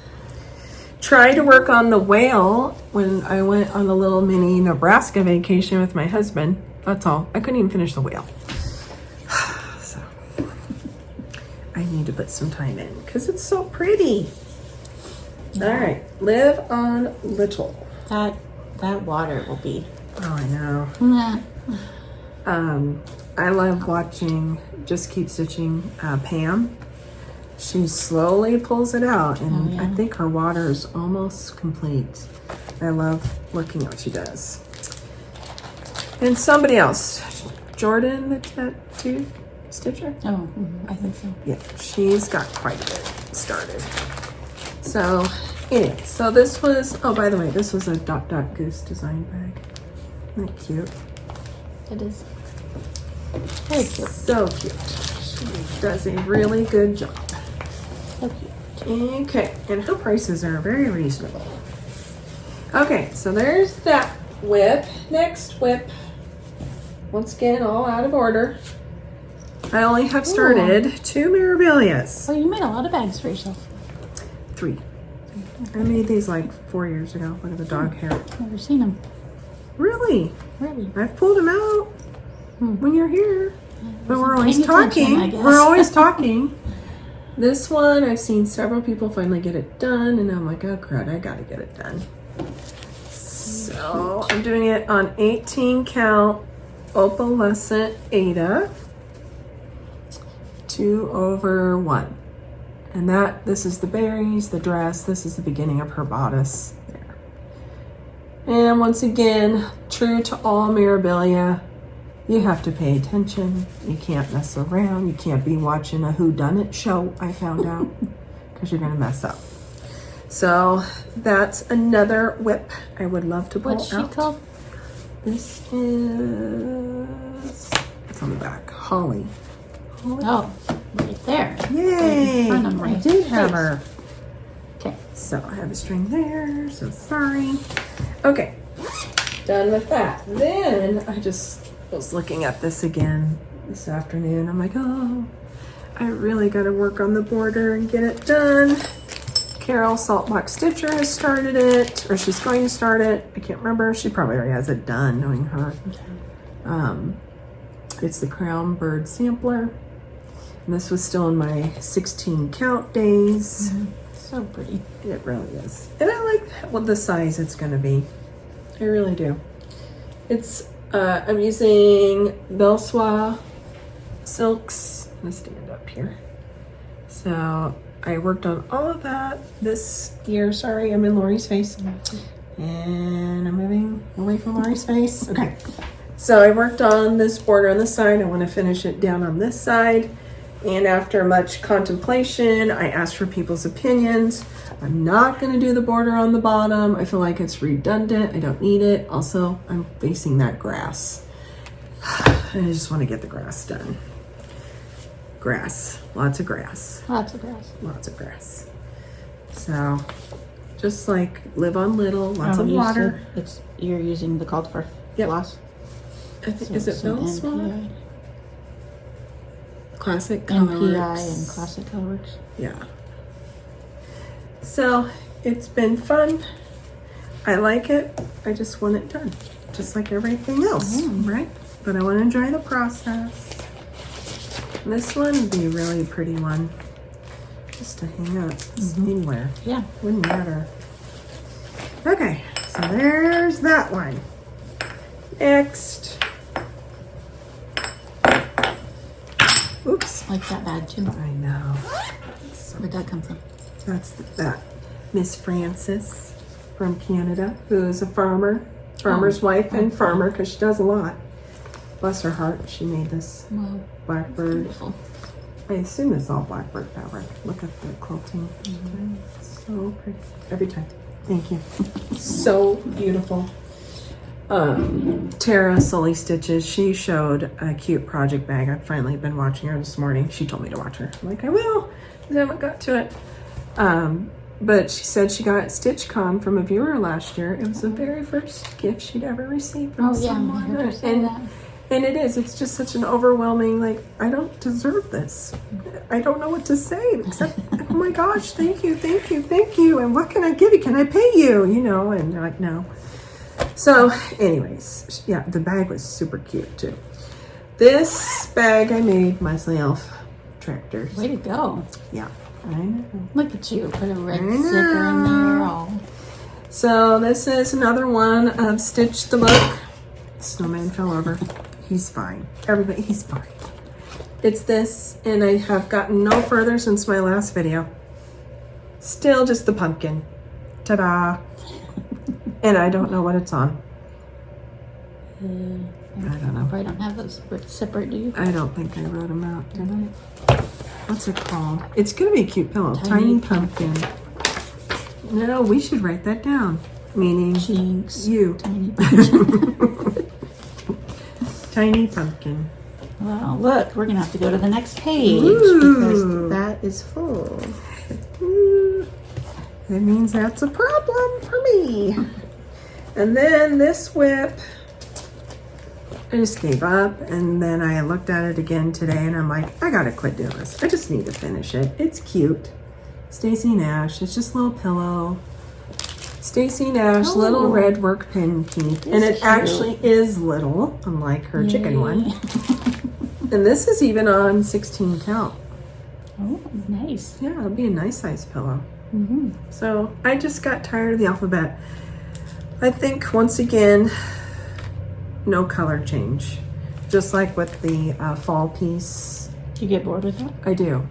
Tried to work on the whale when I went on a little mini Nebraska vacation with my husband. That's all. I couldn't even finish the whale. So I need to put some time in because it's so pretty. Yeah. All right, Live on Little. That water will be. Oh, I know. Nah. I love watching Just Keep Stitching Pam. She slowly pulls it out, and Oh, yeah. I think her water is almost complete. I love looking at what she does. And somebody else, Jordan, the tattoo stitcher. Oh, I think so. Yeah, she's got quite a bit started. So, anyway, so this was, oh, by the way, this was a Dot Dot Goose design bag. Isn't that cute? It is. Very cute. So cute. She does a really good job. So cute. Okay, and her prices are very reasonable. Okay, so there's that whip. Next whip. Once again, all out of order. I only have started 2 Mirabilias. Oh, you made a lot of bags for yourself. 3. I made these like 4 years ago. Look at the dog hair. Never seen them. Really? Really? I've pulled them out when you're here. But we're always Paying attention, I talking. guess. We're always talking. This one, I've seen several people finally get it done, and I'm like, oh crud, I gotta get it done. So I'm doing it on 18 count opalescent Ada 2/1. And this is the berries, the dress, this is the beginning of her bodice there. And once again, true to all Mirabilia, you have to pay attention. You can't mess around. You can't be watching a whodunit show, I found out, because you're going to mess up. So that's another whip I would love to pull What's she out. called? This is, it's on the back, Holly Oh, right there. Yay! Right in front of my I did have face. her. Okay. So I have a string there, so sorry. Okay, done with that. Then I just was looking at this again this afternoon. I'm like, oh, I really got to work on the border and get it done. Carol Saltbox Stitcher has started it, or she's going to start it. I can't remember. She probably already has it done, knowing her. It's the Crown Bird Sampler. And this was still in my 16 count days. So pretty. It really is. And I like what the size it's going to be. I really do. It's, I'm using Belsois silks. I'm going to stand up here. So I worked on all of that this year. Sorry, I'm in Lori's face. And I'm moving away from Lori's face. Okay. So I worked on this border on this side. I want to finish it down on this side. And after much contemplation, I asked for people's opinions. I'm not going to do the border on the bottom. I feel like it's redundant. I don't need it. Also, I'm facing that grass. I just want to get the grass done. Grass. Lots of grass. Lots of grass. Lots of grass. So, just like live on little, lots of you water. said you're using the called for Yep. floss. I think, So is it some Belsois? NPI, Classic NPI Colorworks. and Classic Colorworks. Yeah. So it's been fun. I like it. I just want it done, just like everything else, right? But I want to enjoy the process. And this one would be a really pretty one, just to hang up anywhere. Yeah. Wouldn't matter. Okay, so there's that one. Next. Oops. Like that bag too. I know. Where'd that come from? That's that Miss Frances from Canada, who's a farmer's wife and farmer, because she does a lot. Bless her heart, she made this Wow. blackbird. Beautiful. I assume it's all blackbird fabric. Look at the quilting. It's so pretty. Every time. Thank you. So beautiful. Tara Sully Stitches, she showed a cute project bag. I've finally been watching her this morning. She told me to watch her. I'm like, I will. I haven't got to it. But she said she got StitchCon from a viewer last year. It was the very first gift she'd ever received from someone. I heard her say that. And it is. It's just such an overwhelming, like, I don't deserve this. I don't know what to say except, oh my gosh, thank you, thank you, thank you. And what can I give you? Can I pay you? You know, and they're like, no. So anyways, yeah, the bag was super cute too. This bag I made myself. Tractors. Way to go. Yeah, I know. Look at you. Put a red I know. zipper in there. Oh. So this is another one of Stitch the Book. Snowman fell over. He's fine. Everybody, he's fine. It's this, and I have gotten no further since my last video. Still just the pumpkin. Ta-da. And I don't know what it's on. I don't know. Probably don't have those separate, do you? I don't think I wrote them out, did I? What's it called? It's going to be a cute pillow. Tiny pumpkin. No, we should write that down. Meaning Jinx. you. Tiny pumpkin. Tiny pumpkin. Well, look, we're going to have to go to the next page Ooh. because that is full. That means that's a problem for me. And then this whip, I just gave up, and then I looked at it again today, and I'm like, I gotta quit doing this. I just need to finish it. It's cute. Stacy Nash. It's just a little pillow. Stacy Nash, little red work pin keep, and it cute. actually is little, unlike her chicken one. And this is even on 16 count. Oh, nice. Yeah, it'll be a nice size pillow. Mm-hmm. So I just got tired of the alphabet. I think once again, no color change. Just like with the fall piece. You get bored with that? I do.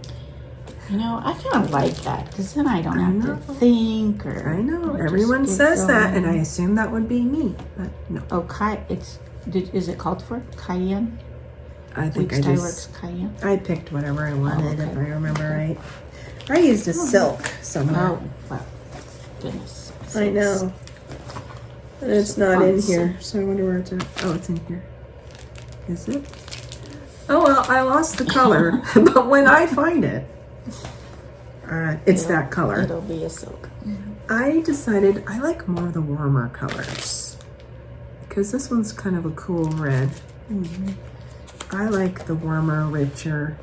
You know, I kind of like that because then I don't have to think or. I know. just Everyone get says that, and I going. assume that would be me, but no. Oh, is it called for? Cayenne? I think Weeks I Dye just, Works Cayenne? I picked whatever I wanted, okay. if I remember right. I used a silk somewhere. Oh, wow. Goodness. I know. And it's not in Fun here, so I wonder where it's at. Oh, it's in here. Is it? Oh, well, I lost the color, but when I find it, it's that color. It'll be a silk. I decided I like more of the warmer colors because this one's kind of a cool red. I like the warmer, richer,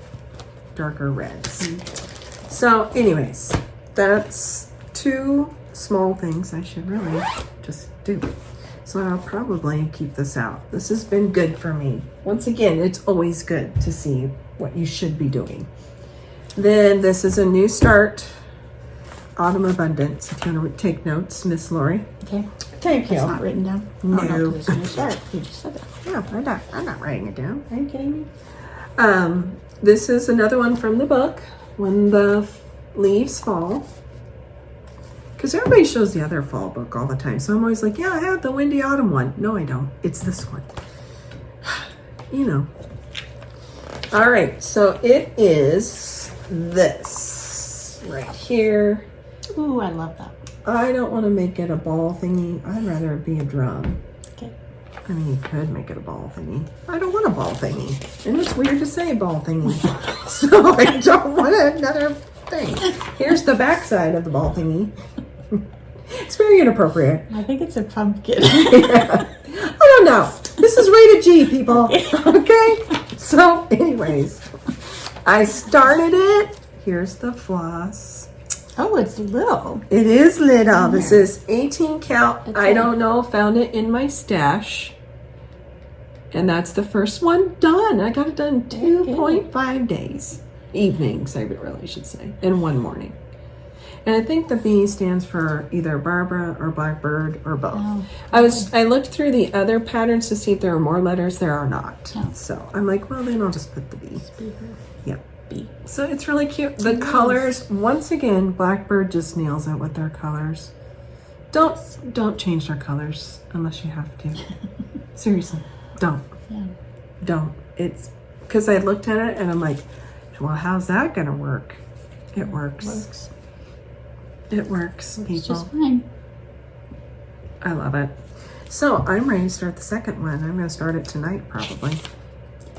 darker reds. So anyways, that's 2 small things I should really just do. So I'll probably keep this out. This has been good for me. Once again, it's always good to see what you should be doing. Then this is a new start, Autumn Abundance. If you want to take notes, Miss Lori. Okay. Thank you. It's not written down? No. Oh, no, 'cause it's a new start. You just said that. Yeah, I'm not writing it down. Are you kidding me? This is another one from the book, When the Leaves Fall. Because everybody shows the other fall book all the time. So I'm always like, yeah, I have the Windy Autumn one. No, I don't. It's this one. You know. All right, so it is this right here. Ooh, I love that. I don't want to make it a ball thingy. I'd rather it be a drum. Okay. I mean, you could make it a ball thingy. I don't want a ball thingy. And it's weird to say ball thingy. So I don't want another thing. Here's the backside of the ball thingy. It's very inappropriate. I think it's a pumpkin. Yeah. I don't know. This is rated G, people. Okay? So, anyways, I started it. Here's the floss. Oh, it's little. It is little. This is 18 count. It's I don't know. Found it in my stash. And that's the first one done. I got it done 2.5 days. Evenings, I really should say. And one morning. And I think the B stands for either Barbara or Blackbird or both. Oh, I looked through the other patterns to see if there are more letters. There are not. Oh. So I'm like, well, then I'll just put the B. Yep. B. So it's really cute. The colors, once again, Blackbird just nails it with their colors. Don't change their colors unless you have to. Seriously, don't. Yeah. Don't. It's because I looked at it and I'm like, well, how's that gonna work? It works. It works, It's people. just fine. I love it. So I'm ready to start the second one. I'm going to start it tonight, probably.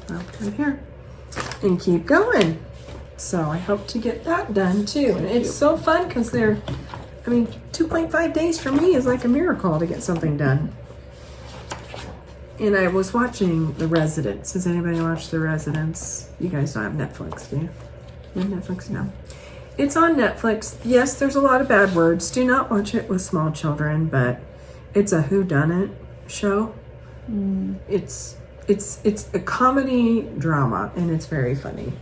I'll put it here and keep going. So I hope to get that done too. And it's so fun because 2.5 days for me is like a miracle to get something done. And I was watching The Residence. Does anybody watch The Residence? You guys don't have Netflix, do you? You have Netflix? No. It's on Netflix. Yes, there's a lot of bad words. Do not watch it with small children, but it's a whodunit show. It's a comedy drama, and it's very funny.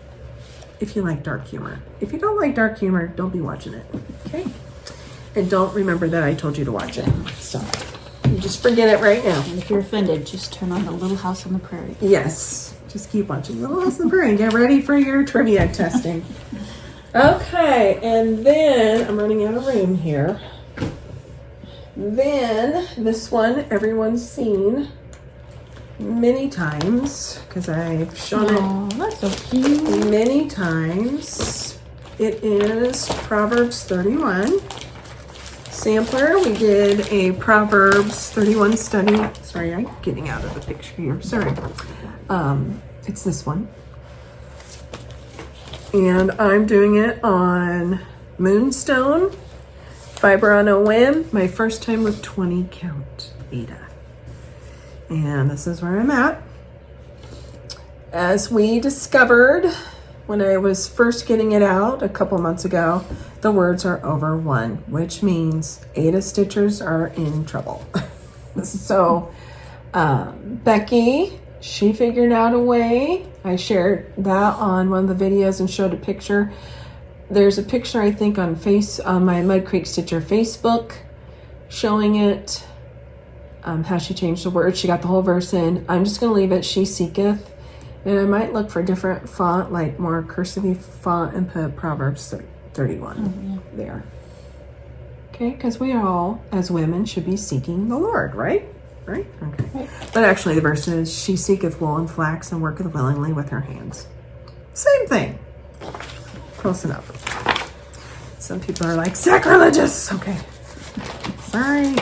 If you like dark humor. If you don't like dark humor, don't be watching it. Okay? And don't remember that I told you to watch it. So you just forget it right now. And if you're offended, just turn on the Little House on the Prairie. Yes. Just keep watching Little House on the Prairie and get ready for your trivia testing. Okay, and then I'm running out of room here. Then this one everyone's seen many times because I've shown Oh, that's so cute. it many times. It is Proverbs 31 sampler. We did a Proverbs 31 study. Sorry, I'm getting out of the picture here. Sorry. It's this one. And I'm doing it on Moonstone, Fiber on a Whim, my first time with 20 count Ada. And this is where I'm at. As we discovered when I was first getting it out a couple months ago, the words are over 1, which means Ada Stitchers are in trouble. So Becky, she figured out a way. I shared that on one of the videos and showed a picture. There's a picture, I think, on my Mudcreek Stitcher Facebook showing it, how she changed the words. She got the whole verse in. I'm just going to leave it, She Seeketh. And I might look for a different font, like more cursive font, and put Proverbs 31 there. Okay, because we all, as women, should be seeking the Lord, right? Right? Okay. Right. But actually the verse is, She seeketh wool and flax and worketh willingly with her hands. Same thing. Close enough. Some people are like, sacrilegious. Okay. Sorry.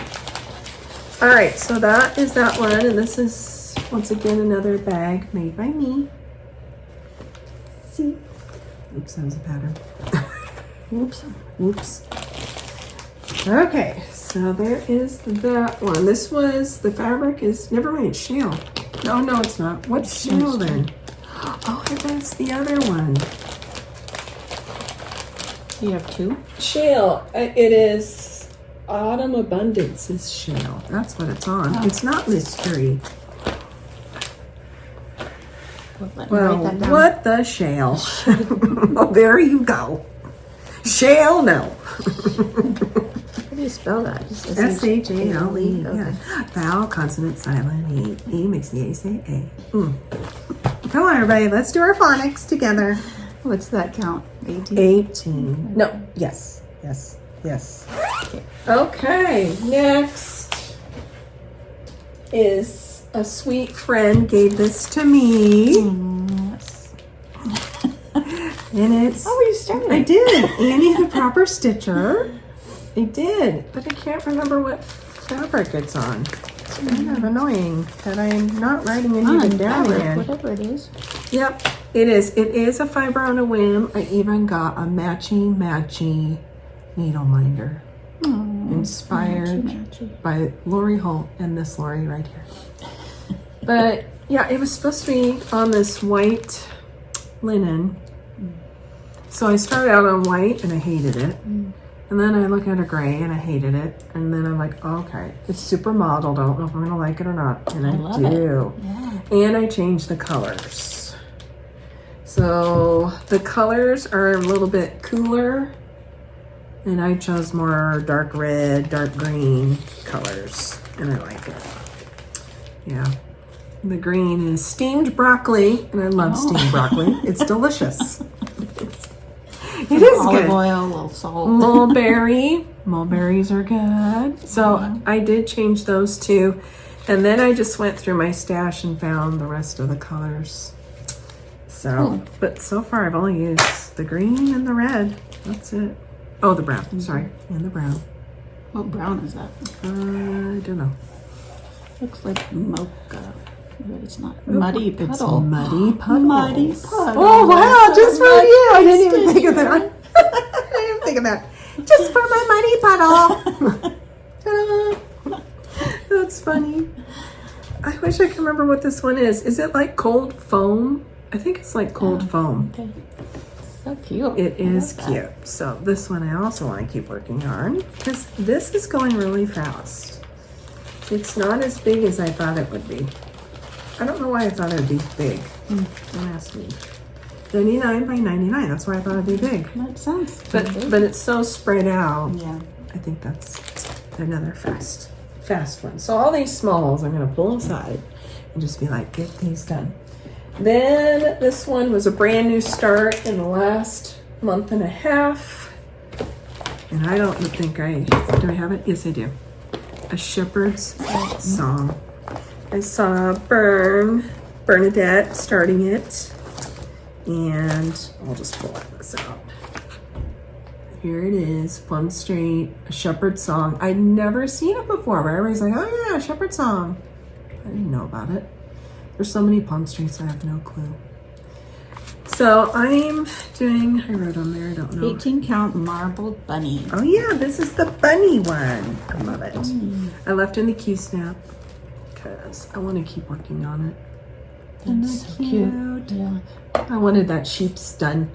All right, so that is that one. And this is, once again, another bag made by me. Oopsie. Oops, that was a pattern. Oops. Whoops. Okay, so there is that one. This was, the fabric is, never mind, shale. No, it's not. What's shale then? Oh, that's the other one. You have two? Shale. It is Autumn Abundance is shale. That's what it's on. Oh. It's not mystery. Let me Well, write that down. what the shale? Well, there you go. Shale, no. How do you spell that? Just S-H-A-L-E. Okay. Yeah. Vowel, consonant, silent, E. E makes the A say A. Come on, everybody. Let's do our phonics together. What's that count? 18? 18. No. Yes. Okay. Next is a sweet friend gave this to me. Yes. And it's... Oh, you started. I did. Annie the Proper Stitcher. I did. But I can't remember what fabric it's on. It's kind of annoying that I'm not writing any of it down again. Whatever it is. Yep, it is. It is a fiber on a whim. I even got a matchy needle minder. Oh, Inspired matchy. by Lori Holt and this Lori right here. But yeah, it was supposed to be on this white linen. So I started out on white and I hated it. And then I look at a gray and I hated it. And then I'm like, okay, it's super modeled. I don't know if I'm gonna like it or not. And I love do. it. Yeah. And I changed the colors. So the colors are a little bit cooler. And I chose more dark red, dark green colors. And I like it. Yeah. The green is steamed broccoli. And I love steamed broccoli. It's delicious. It is Olive good. oil, a little salt. Mulberry. Mulberries are good. So I did change those two. And then I just went through my stash and found the rest of the colors. So, but so far I've only used the green and the red. That's it. Oh, the brown. Sorry. And the brown. What brown is that? I don't know. Looks like mocha, but it's not. Muddy puddle. It's muddy puddle. Muddy puddle. Oh, wow. That's Just for what you. I I didn't even think of did. that. I didn't even think of that. Just for my muddy puddle. Ta-da. That's funny. I wish I could remember what this one is. Is it like cold foam? I think it's like cold foam. Okay. So cute. It is I love that. cute. So this one I also want to keep working on because this is going really fast. It's not as big as I thought it would be. I don't know why I thought it would be big. Don't ask me. 99 by 99. That's why I thought it'd be big. That sounds But big. but it's so spread out. Yeah. I think that's another fast one. So all these smalls I'm gonna pull aside and just be like, get these done. Then this one was a brand new start in the last month and a half. And I don't think do I have it? Yes, I do. A Shepherd's Song. I saw Bernadette starting it. And I'll just pull this out. Here it is, Plum Street, a Shepherd's Song. I'd never seen it before, but everybody's like, oh yeah, Shepherd's Song. I didn't know about it. There's so many Plum Streets, I have no clue. So I'm doing, I wrote on there, I don't know. 18 count marbled bunny. Oh yeah, this is the bunny one. I love it. I left in the Q-snap because I want to keep working on it. That's It's so cute. Yeah. I wanted that sheep's done.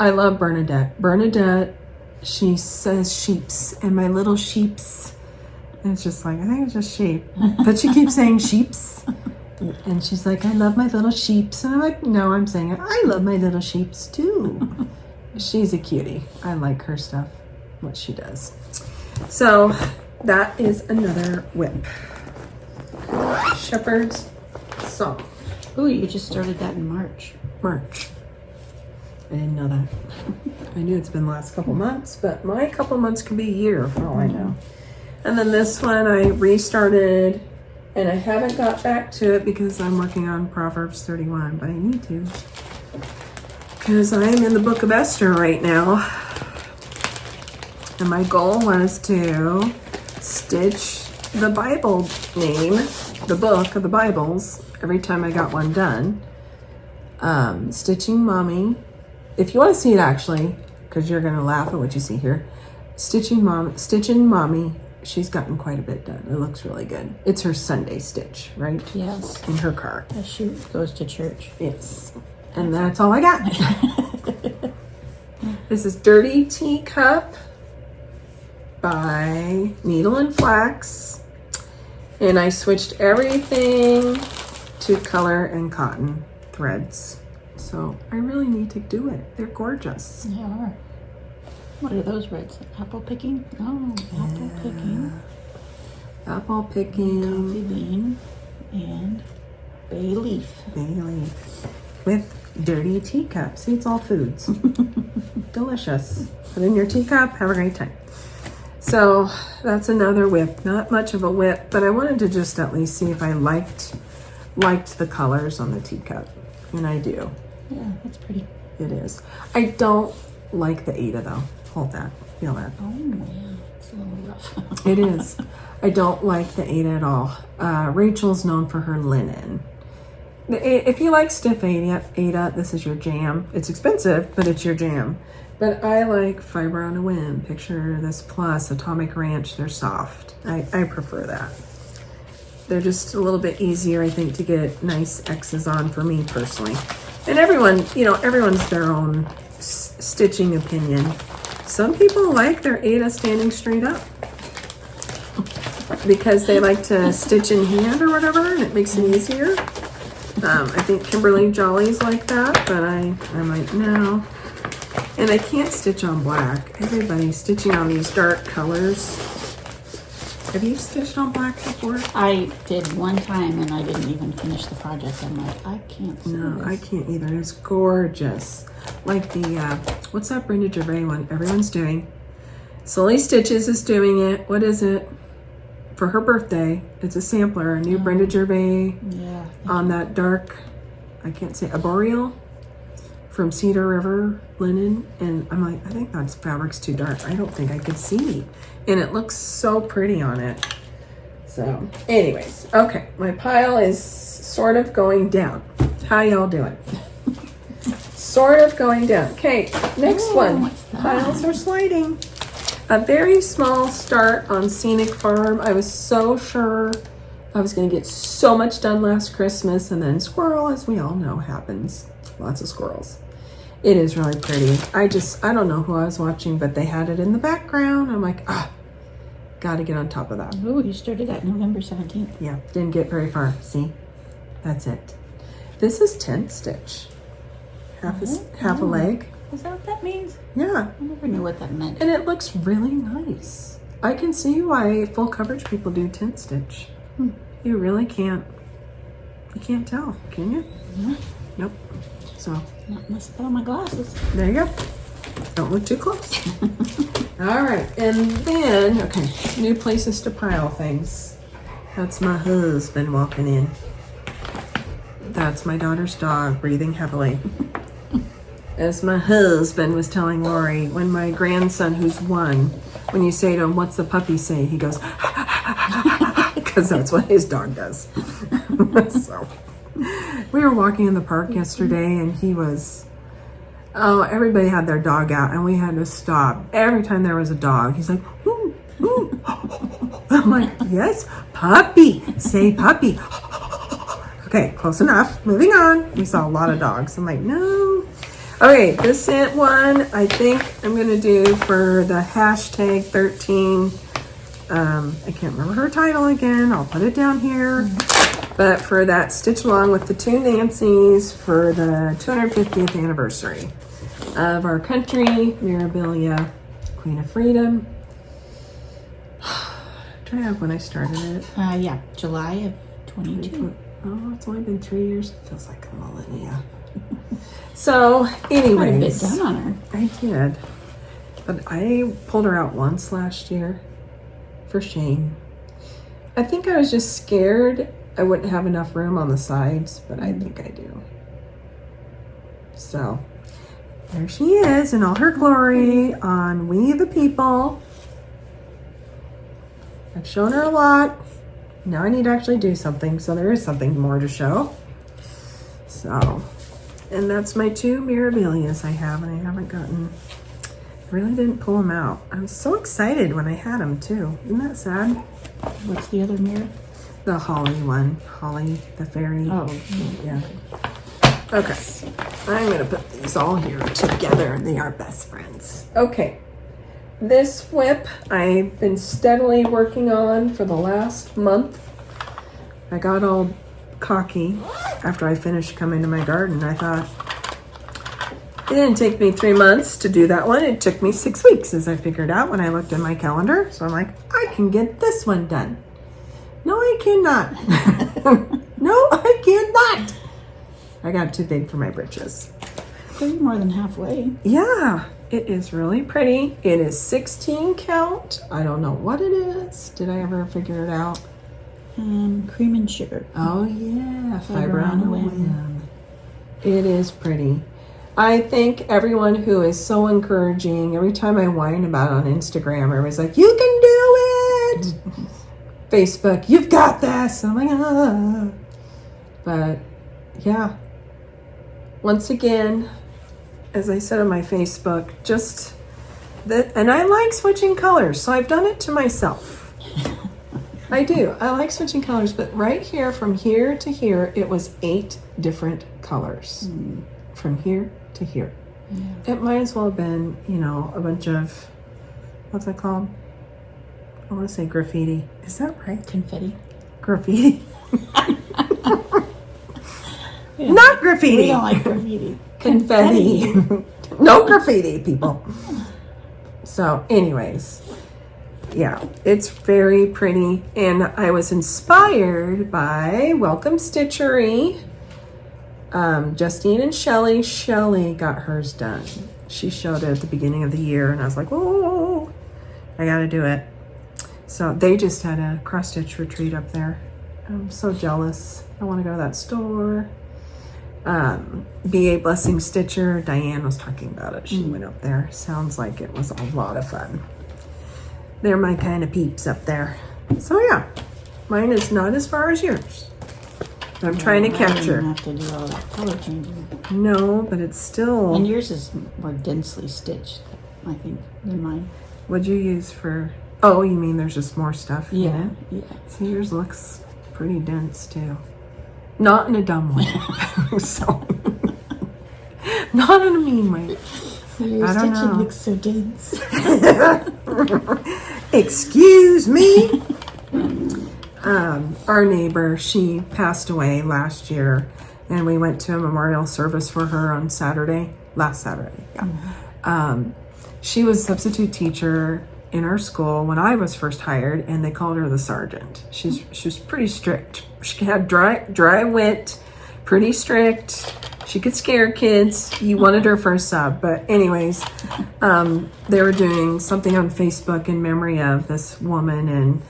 I love Bernadette. Bernadette, she says sheeps and my little sheeps. And it's just like, I think it's just sheep. But she keeps saying sheeps. And she's like, I love my little sheeps. And I'm like, no, I'm saying it. I love my little sheeps too. She's a cutie. I like her stuff, what she does. So that is another whip. Shepherd's Song. Ooh, you just started that in March. March. I didn't know that. I knew it's been the last couple months, but my couple months could be a year for all I know. And then this one I restarted and I haven't got back to it because I'm working on Proverbs 31, but I need to. Because I'm in the book of Esther right now. And my goal was to stitch the Bible name, the book of the Bibles, every time I got one done. Stitching Mommy if you want to see it actually, because you're going to laugh at what you see here, Stitching Mommy, she's gotten quite a bit done. It looks really good. It's her Sunday stitch, right? Yes. In her car. As she goes to church. Yes. And that's all I got. This is Dirty Teacup by Needle and Flax. And I switched everything to color and cotton threads. So I really need to do it. They're gorgeous. They are. What are those reds? Apple picking? Oh, apple picking. Apple picking. Coffee bean. And bay leaf. Bay leaf. With Dirty Teacup. See, it's all foods. Delicious. Put in your teacup. Have a great time. So that's another whip. Not much of a whip, but I wanted to just at least see if I liked the colors on the teacup. And I do. Yeah, that's pretty. It is. I don't like the Ada though. Hold that. Feel that. Oh, yeah. It's a little rough. It is. I don't like the Ada at all. Rachel's known for her linen. If you like stiff Ada, this is your jam. It's expensive, but it's your jam. But I like Fiber on a Whim, Picture This Plus, Atomic Ranch. They're soft. I prefer that. They're just a little bit easier, I think, to get nice X's on for me personally. And everyone, everyone's their own stitching opinion. Some people like their Ada standing straight up because they like to stitch in hand or whatever, and it makes it easier. I think Kimberly Jolly's like that, but I'm like, no. And I can't stitch on black. Everybody's stitching on these dark colors. Have you stitched on black before? I did one time and I didn't even finish the project. I'm like, I can't see No, this. I can't either. It's gorgeous. Like the, what's that Brenda Gervais one everyone's doing? Sully Stitches is doing it. What is it? For her birthday. It's a sampler, a new Brenda Gervais Yeah. on that dark, I can't say, arboreal from Cedar River linen. And I'm like, I think that fabric's too dark. I don't think I could see. And it looks so pretty on it. So anyways, okay. My pile is sort of going down. How y'all doing? Sort of going down. Okay, next one. What's that? Piles are sliding. A very small start on Scenic Farm. I was so sure I was going to get so much done last Christmas, and then squirrel, as we all know, happens. Lots of squirrels. It is really pretty. I don't know who I was watching, but they had it in the background. I'm like, got to get on top of that. Oh, you started that November 17th. Yeah, didn't get very far. See, that's it. This is tent stitch. Half a leg. Is that what that means? Yeah. I never knew what that meant. And it looks really nice. I can see why full coverage people do tent stitch. You really can't. You can't tell, can you? No, Nope. So not unless I put on my glasses. there you go. Don't look too close. All right, and then okay, new places to pile things. That's my husband walking in. That's my daughter's dog breathing heavily. As my husband was telling Lori, when my grandson, who's 1, when you say to him, "What's the puppy say?" he goes, because that's what his dog does. So we were walking in the park yesterday, and he was, everybody had their dog out, and we had to stop. Every time there was a dog, he's like, "Ooh, ooh." I'm like, "Yes, puppy, say puppy." Okay, close enough. Moving on. We saw a lot of dogs. I'm like, no. Okay, this scent one, I think I'm going to do for the hashtag 13. I can't remember her title again. I'll put it down here. But for that stitch along with the 2 Nancy's for the 250th anniversary of our country, Mirabilia, Queen of Freedom. Try out when I started it. Yeah, July of 22. Oh, it's only been 3 years. It feels like a millennia. So, anyways. Quite a bit done on her. I did. But I pulled her out once last year. For shame. I think I was just scared I wouldn't have enough room on the sides, but I think I do. So, there she is in all her glory on We the People. I've shown her a lot. Now I need to actually do something, so there is something more to show. So, And that's my 2 Mirabilias I have, and I haven't gotten, really didn't pull them out. I was so excited when I had them too. Isn't that sad? What's the other mirror? The Holly one. Holly, the fairy. Oh, Yeah. Okay. I'm going to put these all here together. They are best friends. Okay. This whip I've been steadily working on for the last month. I got all cocky after I finished coming to my garden. I thought, it didn't take me 3 months to do that one. It took me 6 weeks, as I figured out when I looked at my calendar. So I'm like, I can get this one done. No, I cannot. No, I cannot. I got too big for my britches. So you're more than halfway. Yeah, it is really pretty. It is 16 count. I don't know what it is. Did I ever figure it out? Cream and sugar. Oh yeah, Fiber on a Whim. It is pretty. I think everyone who is so encouraging, every time I whine about it on Instagram, everybody's like, you can do it! Facebook, you've got this! I'm like, ah. But, yeah. Once again, as I said on my Facebook, just that, and I like switching colors, so I've done it to myself. I do. I like switching colors, but right here, from here to here, it was 8 different colors. From here to here. Yeah. It might as well have been, you know, a bunch of, what's that called? I want to say graffiti. Is that right? Confetti. Graffiti. Yeah. Not graffiti. We don't like graffiti. Confetti. No graffiti, people. So, anyways. Yeah, it's very pretty, and I was inspired by Welcome Stitchery. Justine and Shelly. Shelly got hers done. She showed it at the beginning of the year, and I was like, "Whoa, I got to do it." So they just had a cross stitch retreat up there. I'm so jealous. I want to go to that store. BA Blessing Stitcher. Diane was talking about it. She went up there. Sounds like it was a lot of fun. They're my kind of peeps up there. So yeah, mine is not as far as yours. I'm trying to capture. You don't have to do all that color changing. No, but it's still. And yours is more densely stitched, I think, than mine. What'd you use for? Oh, you mean there's just more stuff in it? Yeah. See, yours looks pretty dense too. Not in a dumb way. So, not in a mean way. Your I don't stitching know. looks so dense. Excuse me. Our neighbor, she passed away last year, and we went to a memorial service for her on last Saturday. Yeah. She was a substitute teacher in our school when I was first hired, and they called her the sergeant. She was pretty strict. She had dry wit, pretty strict. She could scare kids. You wanted her for a sub. But anyways, they were doing something on Facebook in memory of this woman, and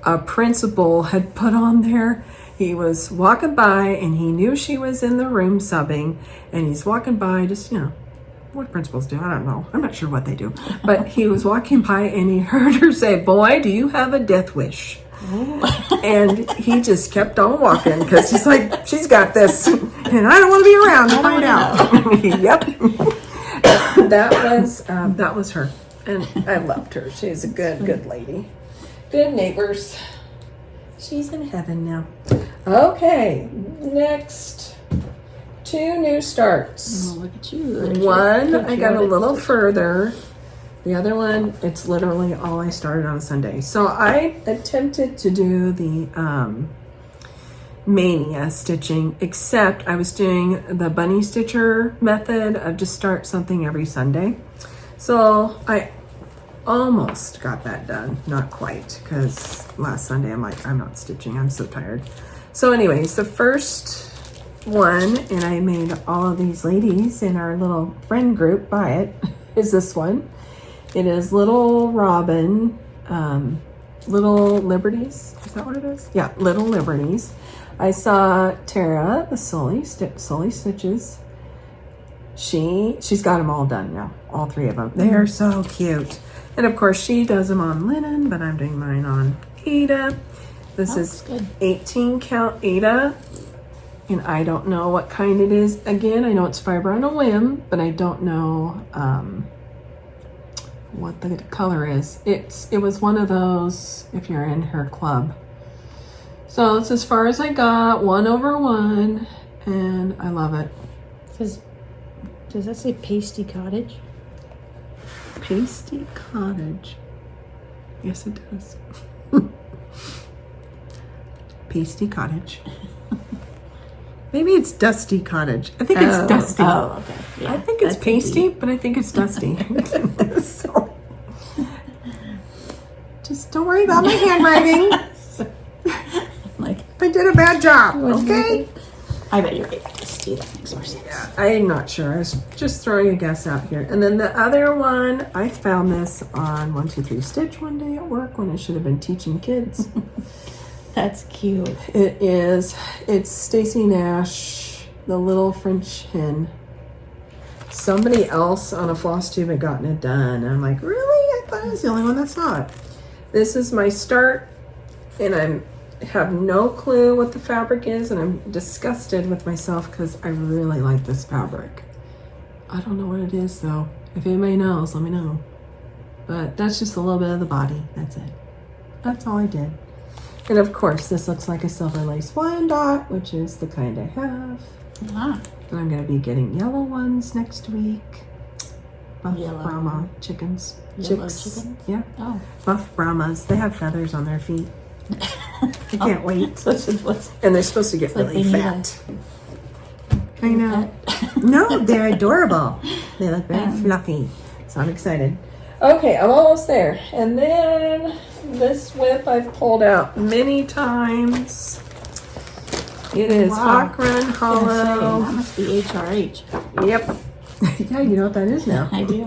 a principal had put on there. He was walking by, and he knew she was in the room subbing, and he's walking by, just, you know, what principals do, I don't know. I'm not sure what they do. But he was walking by, and he heard her say, "Boy, do you have a death wish?" And he just kept on walking because he's like, she's got this, and I don't want to be around to find out. Yep. That was her, and I loved her. She's a good lady. Good neighbors. She's in heaven now. Okay, next 2 new starts. Oh, look at you. One, I got a little further. The other one, it's literally all I started on Sunday. So I attempted to do the Mania stitching, except I was doing the bunny stitcher method of just start something every Sunday. So I almost got that done. Not quite, because last Sunday I'm like, I'm not stitching. I'm so tired. So anyways, the first one, and I made all of these ladies in our little friend group buy it, is this one. It is Little Robin, Little Liberties. Is that what it is? Yeah, Little Liberties. I saw Tara, the Sully Stitches. She's got them all done now, all 3 of them. They are so cute. And of course, she does them on linen, but I'm doing mine on Ada. This is good. 18 count Ada. And I don't know what kind it is. Again, I know it's fiber on a whim, but I don't know what the color is. It was one of those if you're in her club. So it's as far as I got, 1/1, and I love it. Does that say Pasty Cottage? Pasty Cottage. Yes, it does. Pasty Cottage. Maybe it's Dusty Cottage. I think it's Dusty. Oh, okay. Yeah, I think it's that's pasty, easy. but I think it's Dusty. So, just don't worry about my handwriting. Like, I did a bad job, okay? I bet you're right. Dusty, that makes more sense. Yeah, I'm not sure. I was just throwing a guess out here. And then the other one, I found this on 1-2-3 Stitch one day at work when I should have been teaching kids. That's cute. It's Stacy Nash, the little French hen. Somebody else on a Flosstube had gotten it done. I'm like, really? I thought I was the only one that saw it. This is my start, and I have no clue what the fabric is, and I'm disgusted with myself because I really like this fabric. I don't know what it is though. If anybody knows, let me know. But that's just a little bit of the body. That's it. That's all I did. And of course, this looks like a silver lace Wyandotte, which is the kind I have. Ah, But I'm going to be getting yellow ones next week. Buff Yellow. Brahma chickens. Yellow Chicks. chickens? Yeah. oh. Buff Brahmas. They have feathers on their feet. I can't wait. What's And they're supposed to get like really they need fat. I know. No, they're adorable. They look very fluffy. So I'm excited. Okay, I'm almost there. And then this whip I've pulled out many times. It is Wow. Hawk Run That Hollow. must be HRH. Yep. Yeah, you know what that is now. I do.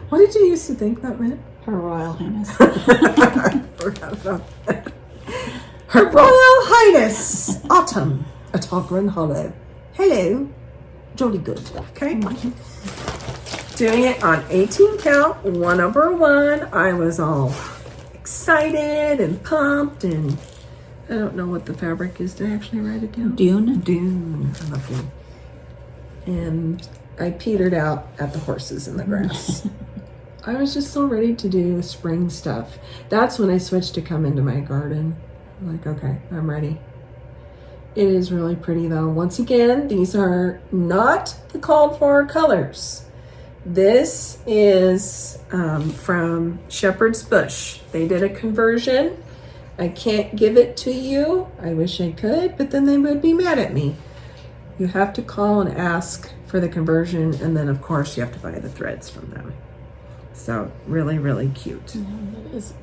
What did you used to think that meant? Her Royal Highness. Forgot about that. Her Royal Highness Autumn at Hawk Run Hollow. Hello. Jolly good. Okay. Doing it on 18 count, 1/1. I was all excited and pumped, and I don't know what the fabric is. Did I actually write it down? Dune. Dune. I love Dune. And I petered out at the horses in the grass. I was just so ready to do spring stuff. That's when I switched to come into my garden. I'm like, okay, I'm ready. It is really pretty though. Once again, these are not the called for colors. This is from Shepherd's Bush. They did a conversion. I can't give it to you. I wish I could, but then they would be mad at me. You have to call and ask for the conversion, and then of course you have to buy the threads from them. So really, really cute. Yeah, it is.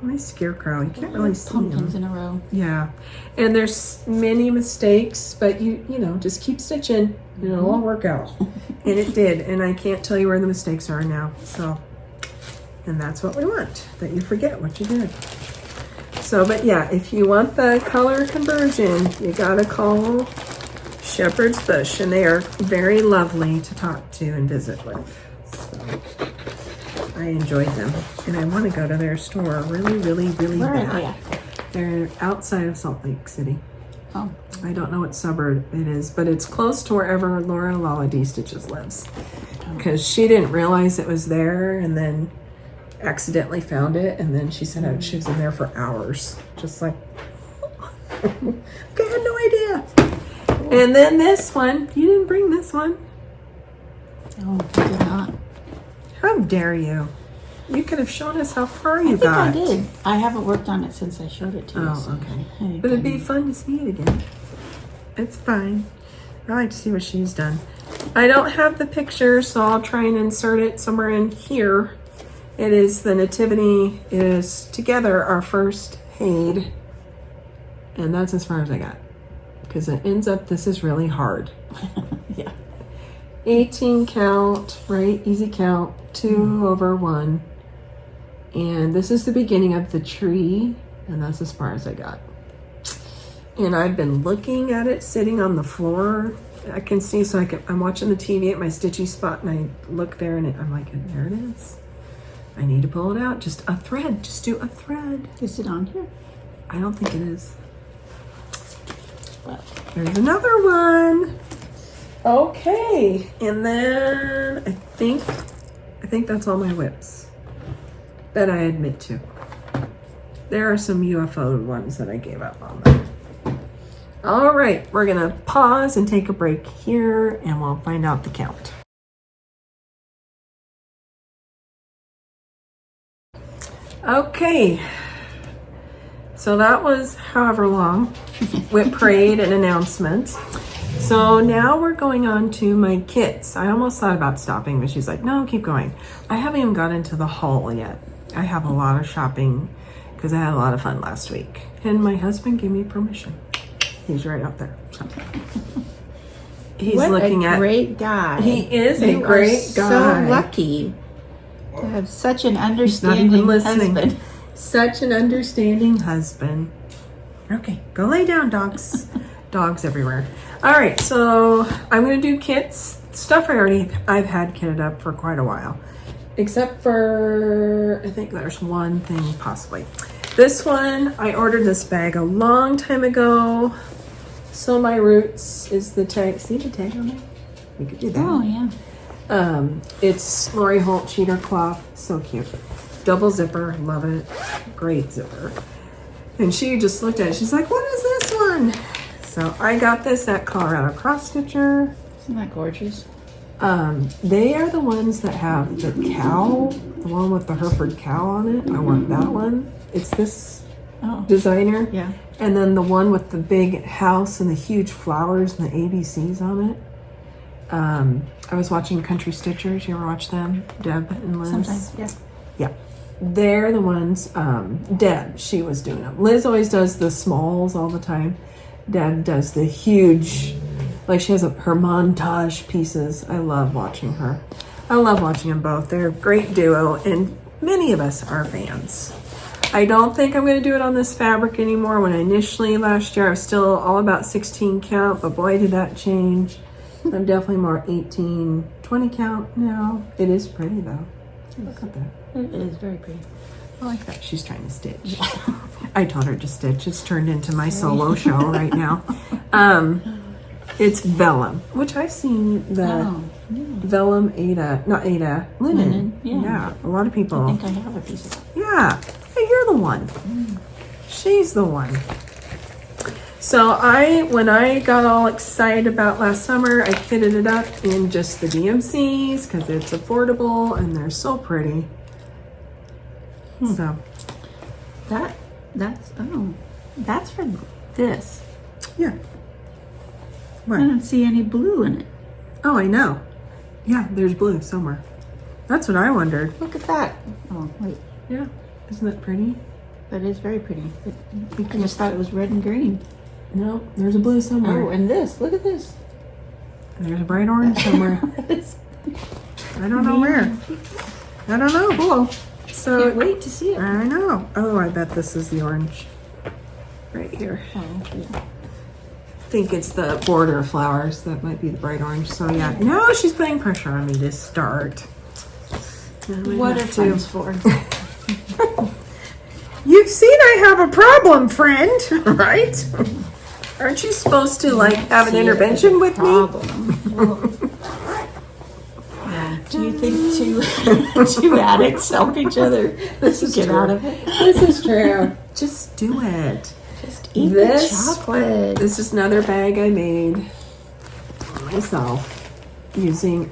My scarecrow, you can't really see Pumpkins them. in a row. Yeah, and there's many mistakes, but you know, just keep stitching and it'll all work out. And it did, and I can't tell you where the mistakes are now. So, and that's what we want, that you forget what you did. So, but yeah, if you want the color conversion, you gotta call Shepherd's Bush, and they are very lovely to talk to and visit with. So I enjoyed them, and I want to go to their store really, really, really Where are bad. they at? They're outside of Salt Lake City. Oh. I don't know what suburb it is, but it's close to wherever Laura Lala D Stitches lives. Because she didn't realize it was there, and then accidentally found it, and then she said she was in there for hours. Just like, okay, I had no idea. And then this one, you didn't bring this one. Oh, I did not. How dare you? You could have shown us how far you I think got. I did. I haven't worked on it since I showed it to you. Oh, so okay. I But it'd be couldn't. fun to see it again. It's fine. I like to see what she's done. I don't have the picture, so I'll try and insert it somewhere in here. It is the Nativity is together our first Haid. And that's as far as I got. Because it ends up, this is really hard. Yeah. 18 count, right? Easy count, 2/1. And this is the beginning of the tree, and that's as far as I got. And I've been looking at it sitting on the floor. I can see, so I'm watching the TV at my stitchy spot, and I look there, and I'm like, there it is. I need to pull it out. Just a thread. Just do a thread. Is it on here? I don't think it is. Well, There's another one. Okay, and then I think that's all my whips that I admit to. There are some UFO ones that I gave up on them. All right, we're gonna pause and take a break here, and we'll find out the count. Okay, so that was however long with parade and announcements. So now we're going on to my kits. I almost thought about stopping, but she's like, no, keep going. I haven't even got into the haul yet. I have a lot of shopping because I had a lot of fun last week. And my husband gave me permission. He's right out there. So. He's what looking a at great guy. He is a great guy. So lucky to have such an understanding husband. Such an understanding husband. Okay, go lay down, dogs. Dogs everywhere. All right, so I'm gonna do kits. Stuff I've had kitted up for quite a while. Except for, I think there's one thing possibly. This one, I ordered this bag a long time ago. So My Roots is the tag. See the tag on there? We could do that. Oh, yeah. It's Lori Holt cheater cloth. So cute. Double zipper. Love it. Great zipper. And she just looked at it. She's like, what is this one? So I got this at Colorado Cross Stitcher. Isn't that gorgeous? They are the ones that have the cow, the one with the Hereford cow on it. I want that one. It's this designer. Yeah. And then the one with the big house and the huge flowers and the ABCs on it. I was watching Country Stitchers. You ever watch them? Deb and Liz? Sometimes, yeah. Yeah. They're the ones, Deb, she was doing them. Liz always does the smalls all the time. Deb does the huge, like she has her montage pieces. I love watching her. I love watching them both. They're a great duo, and many of us are fans. I don't think I'm going to do it on this fabric anymore. When initially last year, I was still all about 16 count, but boy, did that change. I'm definitely more 18, 20 count now. It is pretty though. Look at that. It is very pretty. I like that. She's trying to stitch. I told her to stitch. It's turned into my solo show right now. It's vellum, which I've seen the vellum linen. Yeah, a lot of people. I think I have a piece of that. Yeah, hey, you're the one. She's the one. So when I got all excited about last summer, I kitted it up in just the DMCs because it's affordable and they're so pretty. So that's for this. yeah. What? I don't see any blue in it. Oh, I know. Yeah, there's blue somewhere. That's what I wondered. Look at that. Oh, wait. Yeah, isn't that pretty? That is very pretty. I just thought it was red and green. No, there's a blue somewhere. Oh, and this. Look at this. There's a bright orange somewhere. I don't know where. I don't know. Cool. So Can't wait to see it. I know. Oh, I bet this is the orange. Right here. Oh, yeah. I think it's the border flowers that might be the bright orange. So yeah. No, she's putting pressure on me to start. What are friends for? You've seen I have a problem, friend, right? Aren't you supposed to like have an intervention with me? Yeah. Do you think two addicts help each other get out of it? This is true. Just do it. Just eat the chocolate. This is another bag I made myself using,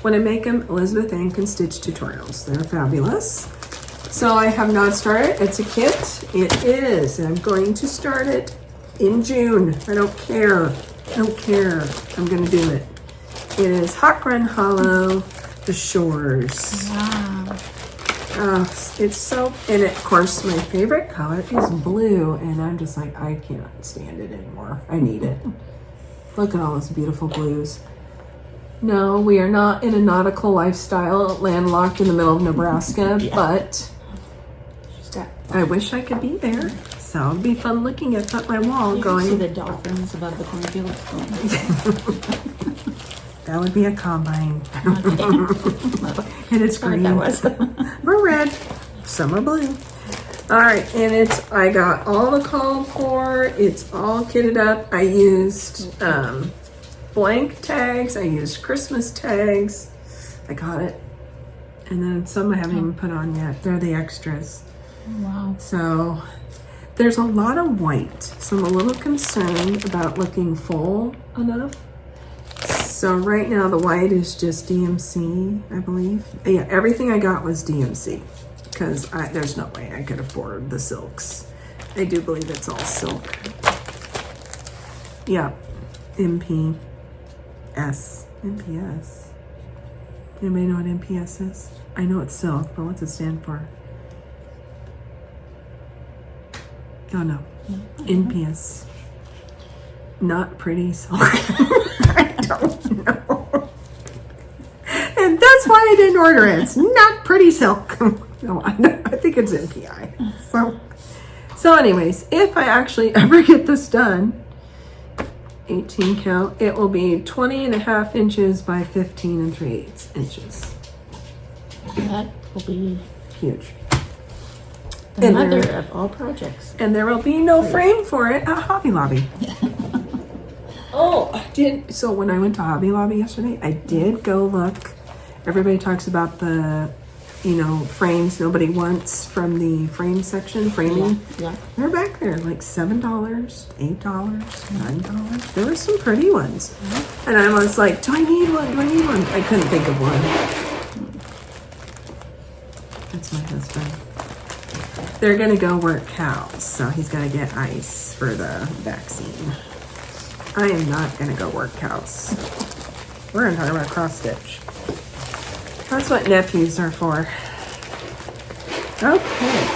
when I make them, Elizabeth Ann can stitch tutorials. They're fabulous. So I have not started. It's a kit. It is. I'm going to start it in June. I don't care. I don't care. I'm going to do it. It is Hot Run Hollow, The Shores. Wow. It's so, and of course my favorite color is blue, and I'm just like, I can't stand it anymore. I need it. Look at all those beautiful blues. No, we are not in a nautical lifestyle, landlocked in the middle of Nebraska, but I wish I could be there. So it'd be fun looking at my wall You going. can see the dolphins above the cornfield. That would be a combine. Okay. And it's green. That was. We're red. Some are blue. All right, and I got all the called for. It's all kitted up. I used blank tags. I used Christmas tags. I got it. And then some I haven't even put on yet. They're the extras. Wow. So there's a lot of white. So I'm a little concerned about looking full enough. So right now the white is just DMC, I believe. Yeah, everything I got was DMC because there's no way I could afford the silks. I do believe it's all silk. Yeah, MPS. MPS. Anybody know what MPS is? I know it's silk, but what's it stand for? Oh no, NPS. Not pretty silk. I don't know. And that's why I didn't order it. It's not pretty silk. No, I think it's NPI. So anyways, if I actually ever get this done, 18 count, it will be 20.5 inches by 15 3/8 inches. That will be Huge. the mother of all projects. And there will be no frame for it at Hobby Lobby. Oh, I did. So when I went to Hobby Lobby yesterday, I did go look. Everybody talks about the, frames nobody wants from the frame section, framing. Yeah. They're back there, like $7, $8, $9. There were some pretty ones. And I was like, do I need one? Do I need one? I couldn't think of one. That's my husband. They're going to go work cows, so he's going to get ice for the vaccine. I am not going to go work cows. We're going to talk about cross stitch. That's what nephews are for. Okay.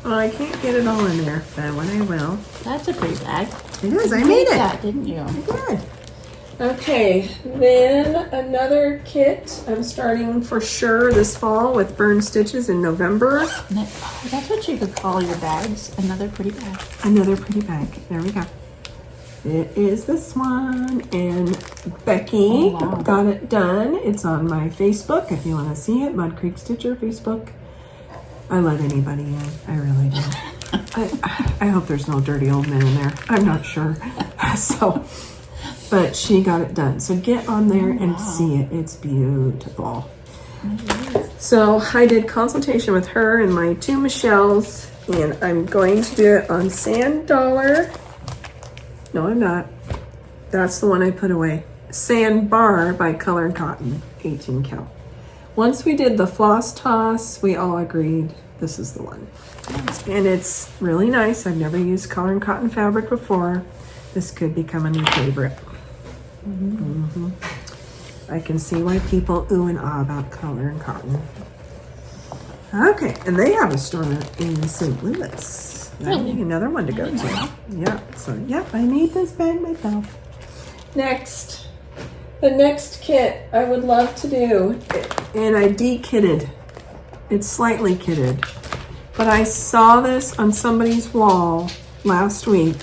Well, I can't get it all in there, but when I will. That's a pretty bag. It is. I made it. That, didn't you? I did. Okay, then another kit. I'm starting for sure this fall with burn stitches in November. That's what you could call your bags. Another pretty bag. Another pretty bag. There we go. It is this one, and Becky got it done. It's on my Facebook if you want to see it. Mudcreek Stitcher Facebook. I let anybody in. I really do. I hope there's no dirty old men in there. I'm not sure. But she got it done. So get on there and see it. It's beautiful. So I did consultation with her and my two Michelles, and I'm going to do it on Sand Dollar. No, I'm not. That's the one I put away. Sand Bar by Color and Cotton, 18 count. Once we did the floss toss, we all agreed this is the one. And it's really nice. I've never used Color and Cotton fabric before. This could become a new favorite. Mm-hmm. I can see why people ooh and ah about Color and Cotton. Okay, and they have a store in St. Louis. Really? Another one to go to. Yeah, so I need this bag myself. Next, the next kit I would love to do, and I de-kitted. It's slightly kitted, but I saw this on somebody's wall last week.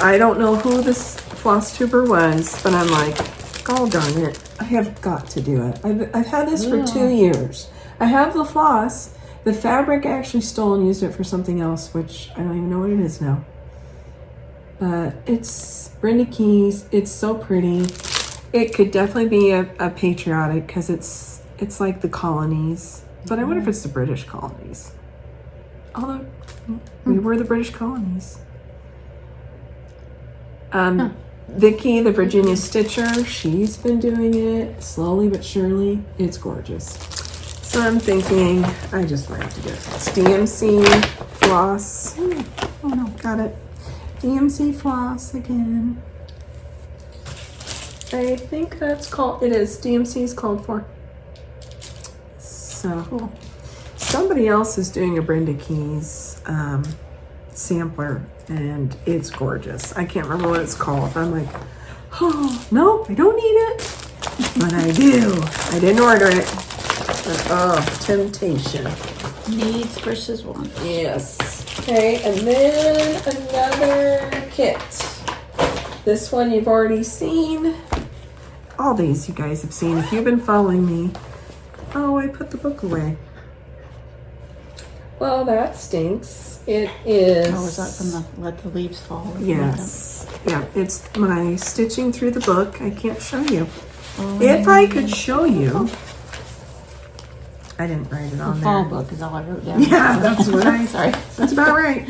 I don't know who this Flosstuber was, but I'm like, oh darn it, I have got to do it. I've had this for 2 years. I have the floss. The fabric I actually stole and used it for something else, which I don't even know what it is now. But it's Brenda Keys. It's so pretty. It could definitely be a Patriotic because it's like the colonies. But I wonder if it's the British colonies. Although we were the British colonies. Vicky, the Virginia Stitcher, she's been doing it slowly but surely. It's gorgeous. So I'm thinking I just might have to do it. It's DMC floss. Oh no, got it. DMC floss again. I think that's called, it is. DMC is called for. So somebody else is doing a Brenda Keys sampler, and it's gorgeous. I can't remember what it's called. I'm like, oh, no, I don't need it. But I do. I didn't order it. But, oh, temptation. Needs versus wants. Yes. Okay, and then another kit. This one you've already seen. All these you guys have seen. If you've been following me. Oh, I put the book away. Well, that stinks. It is. Oh, was that from the let the leaves fall? Yes. Yeah, it's my stitching through the book. I can't show you. Oh, If I could show you. I didn't write it the on fall there. book is all I wrote down. Yeah, that's what I. Sorry. That's about right.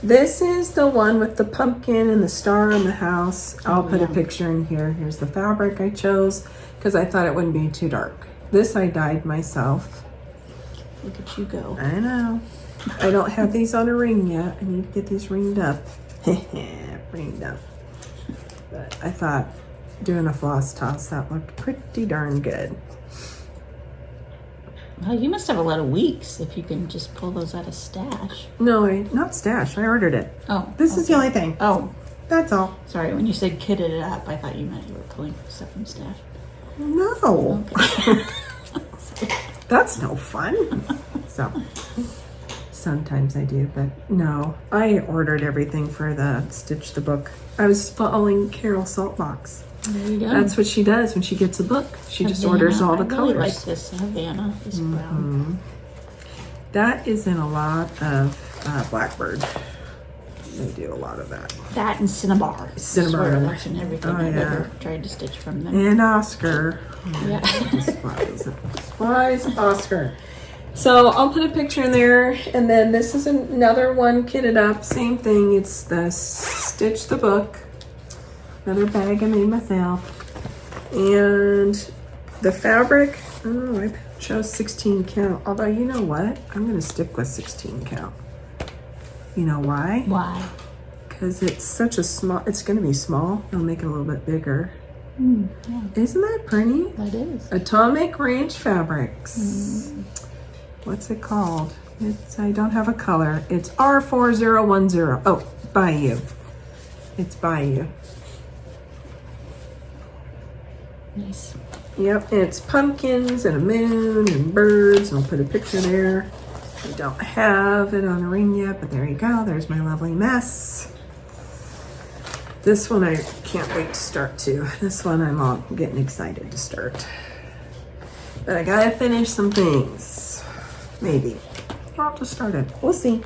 This is the one with the pumpkin and the star on the house. I'll put a picture in here. Here's the fabric I chose because I thought it wouldn't be too dark. This I dyed myself. Look at you go. I know. I don't have these on a ring yet. I need to get these ringed up. Ringed up. But I thought doing a floss toss, that looked pretty darn good. Well, you must have a lot of weeks if you can just pull those out of stash. No, not stash. I ordered it. Oh. This is the only thing. Oh, That's all. sorry. When you said kitted it up, I thought you meant you were pulling stuff from stash. No. Okay. That's no fun. So sometimes I do, but no. I ordered everything for the Stitch the Book. I was following Carol Saltbox. There you go. That's what she does when she gets a book. She just Havana. orders all the I really colors. like this Havana, this brown. That is in a lot of Blackbird. They do a lot of that. That and Cinnabar. Cinnabar. That's in everything Oh, I've yeah. ever tried to stitch from them. And Oscar. Yeah. Despise Oscar. So I'll put a picture in there, and then this is another one kitted up. Same thing. It's the Stitch the Book. Another bag I made myself. And the fabric, oh, I chose 16 count. Although, you know what? I'm going to stick with 16 count. You know why? Why? Because it's such a small, it's going to be small. I'll make it a little bit bigger. Yeah, Isn't that pretty? that is. Atomic Ranch Fabrics. What's it called? I don't have a color. It's R4010. Oh, Bayou. It's Bayou. Nice. Yep, and it's pumpkins and a moon and birds. And I'll put a picture there. I don't have it on a ring yet, but there you go. There's my lovely mess. This one I can't wait to start too. This one I'm all getting excited to start. But I gotta finish some things. Maybe. Or I'll just start it. We'll see.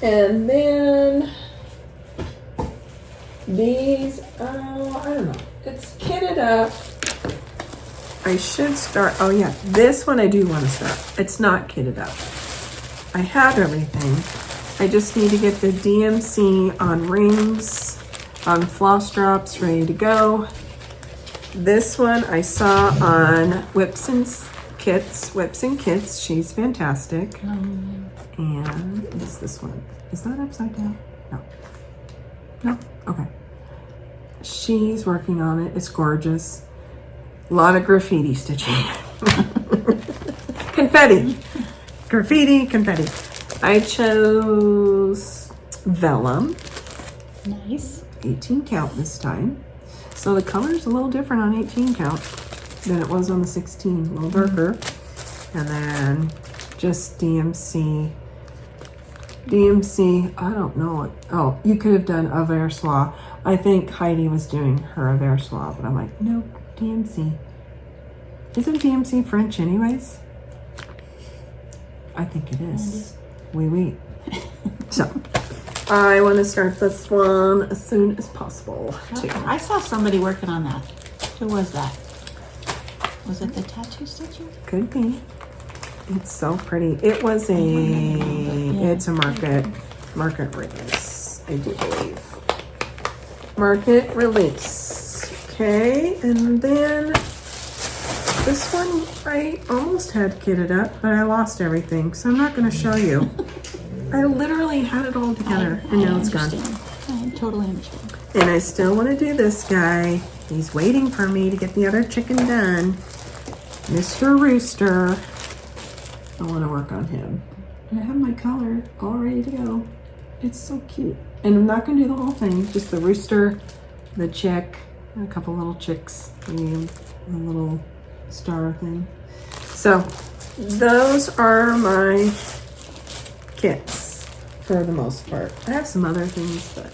And then these, oh, I don't know. It's kitted up. I should start, oh yeah, this one I do want to start. It's not kitted up. I have everything. I just need to get the DMC on rings, on floss drops, ready to go. This one I saw on Whips and Kits. She's fantastic. And what's this one? Is that upside down? No. No? Okay. She's working on it. It's gorgeous. A lot of graffiti stitching. Confetti. Graffiti, confetti. I chose vellum. Nice. 18 count this time. So the color's a little different on 18 count than it was on the 16, a little darker. And then just DMC, I don't know what, oh, you could have done Aver Soie. I think Heidi was doing her Aver Soie, but I'm like, nope, DMC. Isn't DMC French anyways? I think it is. Oui. So, I want to start this one as soon as possible, too. I saw somebody working on that. Who was that? Was it the tattoo stitcher? Could be. It's so pretty. It was it's a market release, I do believe. Market release. Okay, and then this one I almost had kitted up, but I lost everything, so I'm not going to show you. I literally had it all together, and now it's gone. I totally understand. And I still want to do this guy. He's waiting for me to get the other chicken done. Mr. Rooster. I want to work on him. I have my color all ready to go. It's so cute. And I'm not going to do the whole thing, just the rooster, the chick, and a couple little chicks, and a little star thing. So those are my kits for the most part. I have some other things, but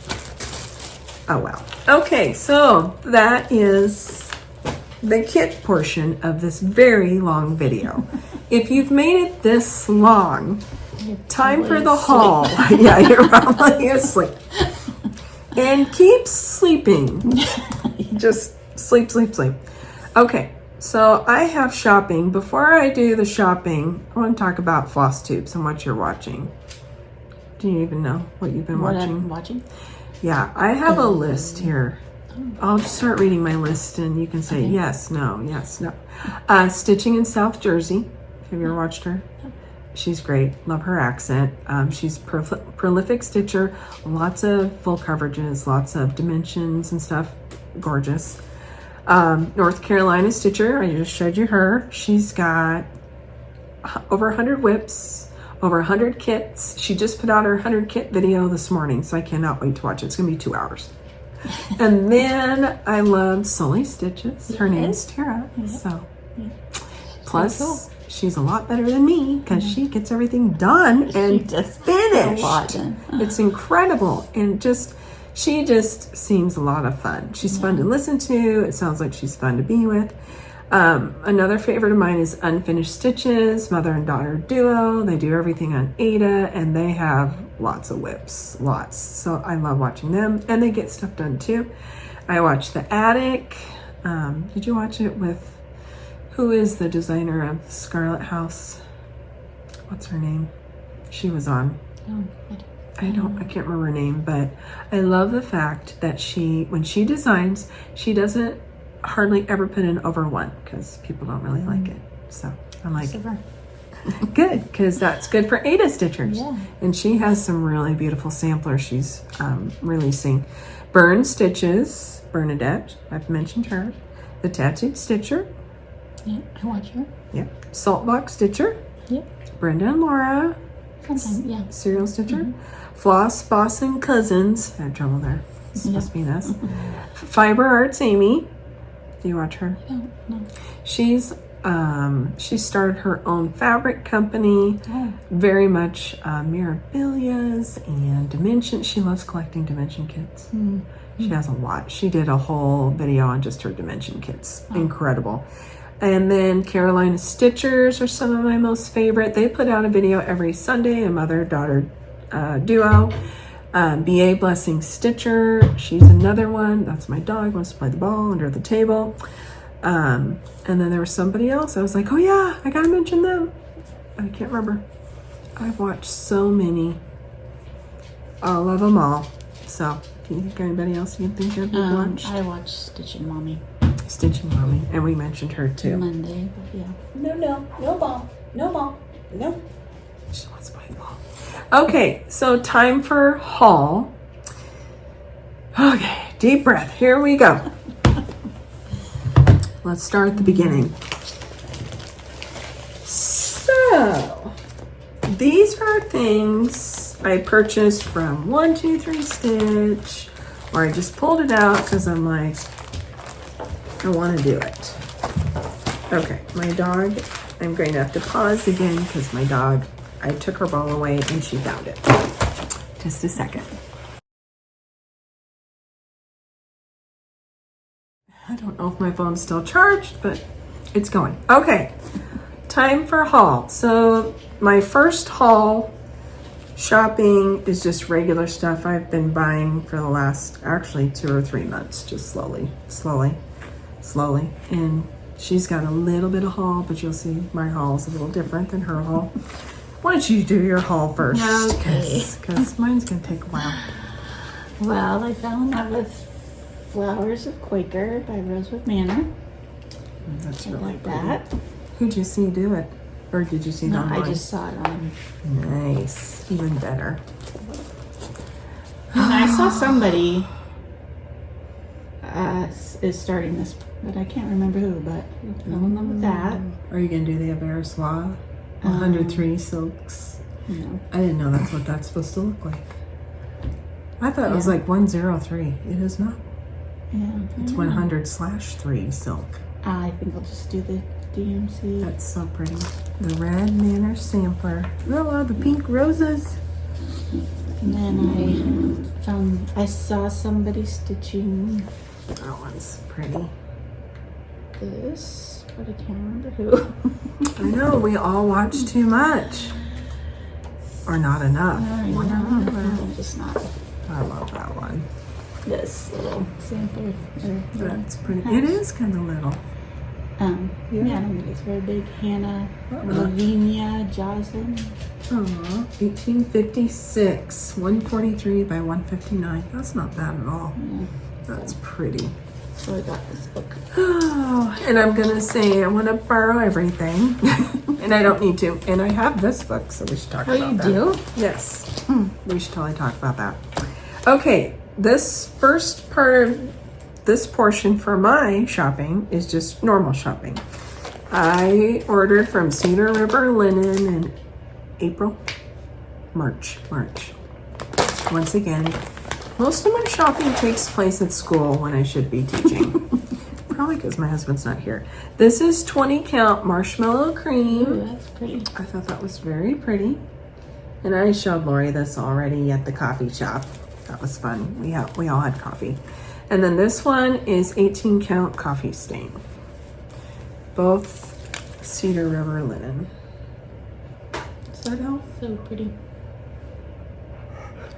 oh well. Okay, so that is the kit portion of this very long video. If you've made it this long, Time for probably the asleep. haul. Yeah, you're probably asleep. And keep sleeping. Just sleep, sleep, sleep. Okay, so I have shopping. Before I do the shopping, I want to talk about Flosstubes and what you're watching. Do you even know what you've been What watching? I'm watching? Yeah, I have a list here. I'll just start reading my list and you can say Okay. yes, no, yes, no. Stitching in South Jersey. Have you ever watched her? She's great. Love her accent. She's prolific stitcher. Lots of full coverages, lots of dimensions and stuff. Gorgeous. North Carolina stitcher. I just showed you her. She's got over 100 whips, over 100 kits. She just put out her 100 kit video this morning, so I cannot wait to watch it. It's going to be 2 hours. And then I love Sully Stitches. Her name's Tara. So, plus, cool. she's a lot better than me because she gets everything done and does finished. a lot done. It's incredible. And she just seems a lot of fun. She's fun to listen to. It sounds like she's fun to be with. Another favorite of mine is Unfinished Stitches, mother and daughter duo. They do everything on Ada and they have lots of whips, lots. So I love watching them and they get stuff done too. I watched The Attic. Did you watch it with, who is the designer of Scarlet House? What's her name? She was on. Oh, I can't remember her name, but I love the fact that when she designs, she doesn't hardly ever put in over 1 because people don't really like it. So I'm like, good, because that's good for Ada Stitchers. Yeah. And she has some really beautiful samplers she's releasing. Burn Stitches, Bernadette, I've mentioned her. The Tattooed Stitcher. Yeah, I watch her. Yep. Saltbox Stitcher. Yep. Brenda and Laura. Sometimes, yeah. Serial Stitcher. Floss, Boss, and Cousins. I had trouble there. It's supposed to be this. Fiber Arts Amy. Do you watch her? No. She's she started her own fabric company. Oh. Very much mirabilias and dimension. She loves collecting dimension kits. She has a lot. She did a whole video on just her dimension kits. Incredible. And then Carolina Stitchers are some of my most favorite. They put out a video every Sunday, a mother-daughter duo. BA Blessing Stitcher, she's another one. That's my dog, wants to play the ball under the table. And then there was somebody else. I was like, oh yeah, I gotta mention them. I can't remember. I've watched so many. I love them all. So, can you think of anybody else you can think of you've watched? I watched Stitching Mommy Stitching Mommy, and we mentioned her too. Monday, but yeah. No ball. No. She wants to play the ball. Okay, so time for haul. Okay, deep breath. Here we go. Let's start at the beginning. So, these are things I purchased from 1-2-3 Stitch, or I just pulled it out because I'm like, I want to do it. Okay, my dog, I'm going to have to pause again because my dog, I took her ball away and she found it. Just a second. I don't know if my phone's still charged, but it's going. Okay, time for haul. So my first haul shopping is just regular stuff I've been buying for the last actually 2 or 3 months, just slowly. And she's got a little bit of haul, but you'll see my haul is a little different than her haul. Why don't you do your haul first? Okay. Because mine's going to take a while. Well, I fell in love with Flowers of Quaker by Rosewood Manor. That's I really like pretty. that. Who'd you see do it? Or did you see it No, online? I just saw it on. Nice. Even better. And I saw somebody is starting this, but I can't remember who, but I fell in love with that. Are you going to do the Aberessois? 103 silks? No. I didn't know that's what that's supposed to look like. I thought it was like 103. It is not. Yeah. It's 100/3 silk. I think I'll just do the DMC. That's so pretty. The Red Manor sampler. Oh, the pink roses. And then I saw somebody stitching That one's pretty. this, but I can't remember who. I know, we all watch too much. or not enough. I'm just not. I love that one. This little sampler. That's pretty. It is kind of little. Yeah, I don't think it's very big. Hannah, Lavinia, Jocelyn. Aw, 1856, 143 by 159. That's not bad at all. Yeah. That's pretty. So I got this book. Oh, and I'm gonna say I want to borrow everything, and I don't need to. And I have this book, so we should talk about that. Oh, you do? Yes, we should totally talk about that. Okay, this first part of this portion for my shopping is just normal shopping. I ordered from Cedar River Linen in March. Once again, most of my shopping takes place at school when I should be teaching. Probably because my husband's not here. This is 20 count marshmallow cream. Ooh, that's pretty. I thought that was very pretty. And I showed Lori this already at the coffee shop. That was fun. We all had coffee. And then this one is 18 count coffee stain. Both Cedar River Linen. Does that help? So pretty.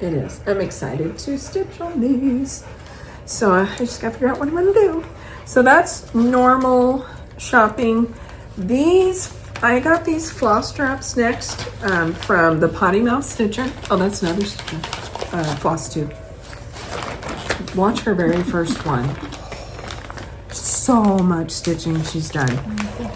It is. I'm excited to stitch on these. So I just gotta figure out what I'm gonna do. So that's normal shopping. I got these floss straps next from the Potty Mouth Stitcher. Oh, that's another stitcher. Flosstube. Watch her very first one. So much stitching she's done.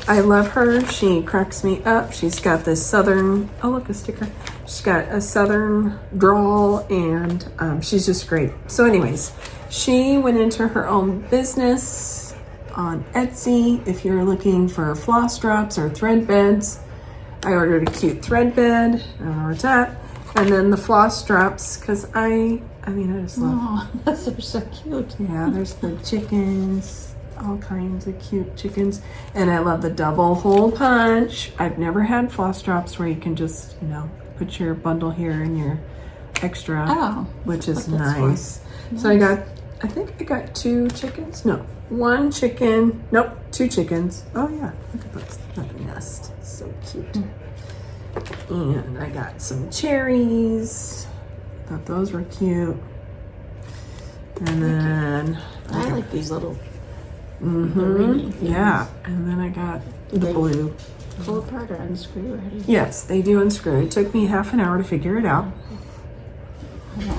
I love her. She cracks me up. She's got this southern, oh look, a sticker. She's got a southern drawl, and she's just great. So anyways, she went into her own business on Etsy. If you're looking for floss straps or thread beds, I ordered a cute thread bed. I don't know where it's at. And then the floss straps, because I just love. Oh, those are so cute. Yeah, there's the chickens, all kinds of cute chickens. And I love the double hole punch. I've never had floss straps where you can just, put your bundle here and your extra, which is nice. So I think I got 2 chickens. No, 1 chicken. Nope, 2 chickens. Oh yeah, look at that nest. So cute. And I got some cherries. Thought those were cute. And then I like these little. Yeah. And then I got the blue. Pull apart or unscrew already? Yes, they do unscrew. It took me half an hour to figure it out.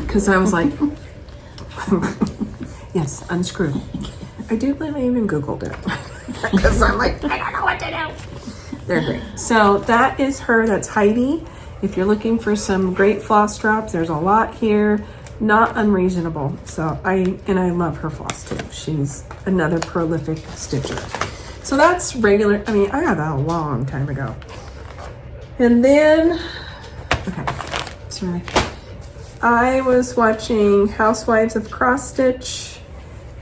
Because I was like, yes, unscrew. I do believe I even Googled it. Because I'm like, I don't know what to do. They're great. So that is her. That's Heidi. If you're looking for some great floss straps, there's a lot here. Not unreasonable. So I love her floss too. She's another prolific stitcher. So that's regular. I got that a long time ago. And then, okay, sorry. I was watching Housewives of Cross Stitch,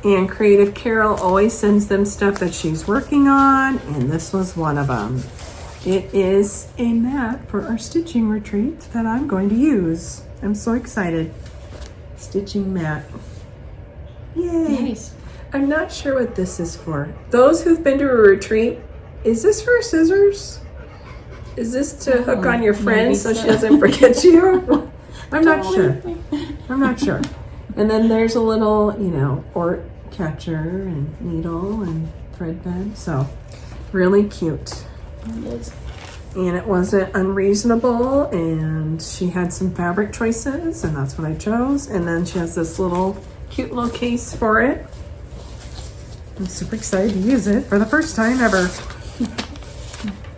and Creative Carol always sends them stuff that she's working on, and this was one of them. It is a mat for our stitching retreat that I'm going to use. I'm so excited. Stitching mat. Yay. Nice. I'm not sure what this is for. Those who've been to a retreat, is this for scissors? Is this to hook on your friend so she doesn't forget you? I'm not sure. I'm not sure. And then there's a little, ort catcher and needle and thread bed. So really cute. It is. And it wasn't unreasonable, and she had some fabric choices, and that's what I chose. And then she has this cute little case for it. I'm super excited to use it for the first time ever.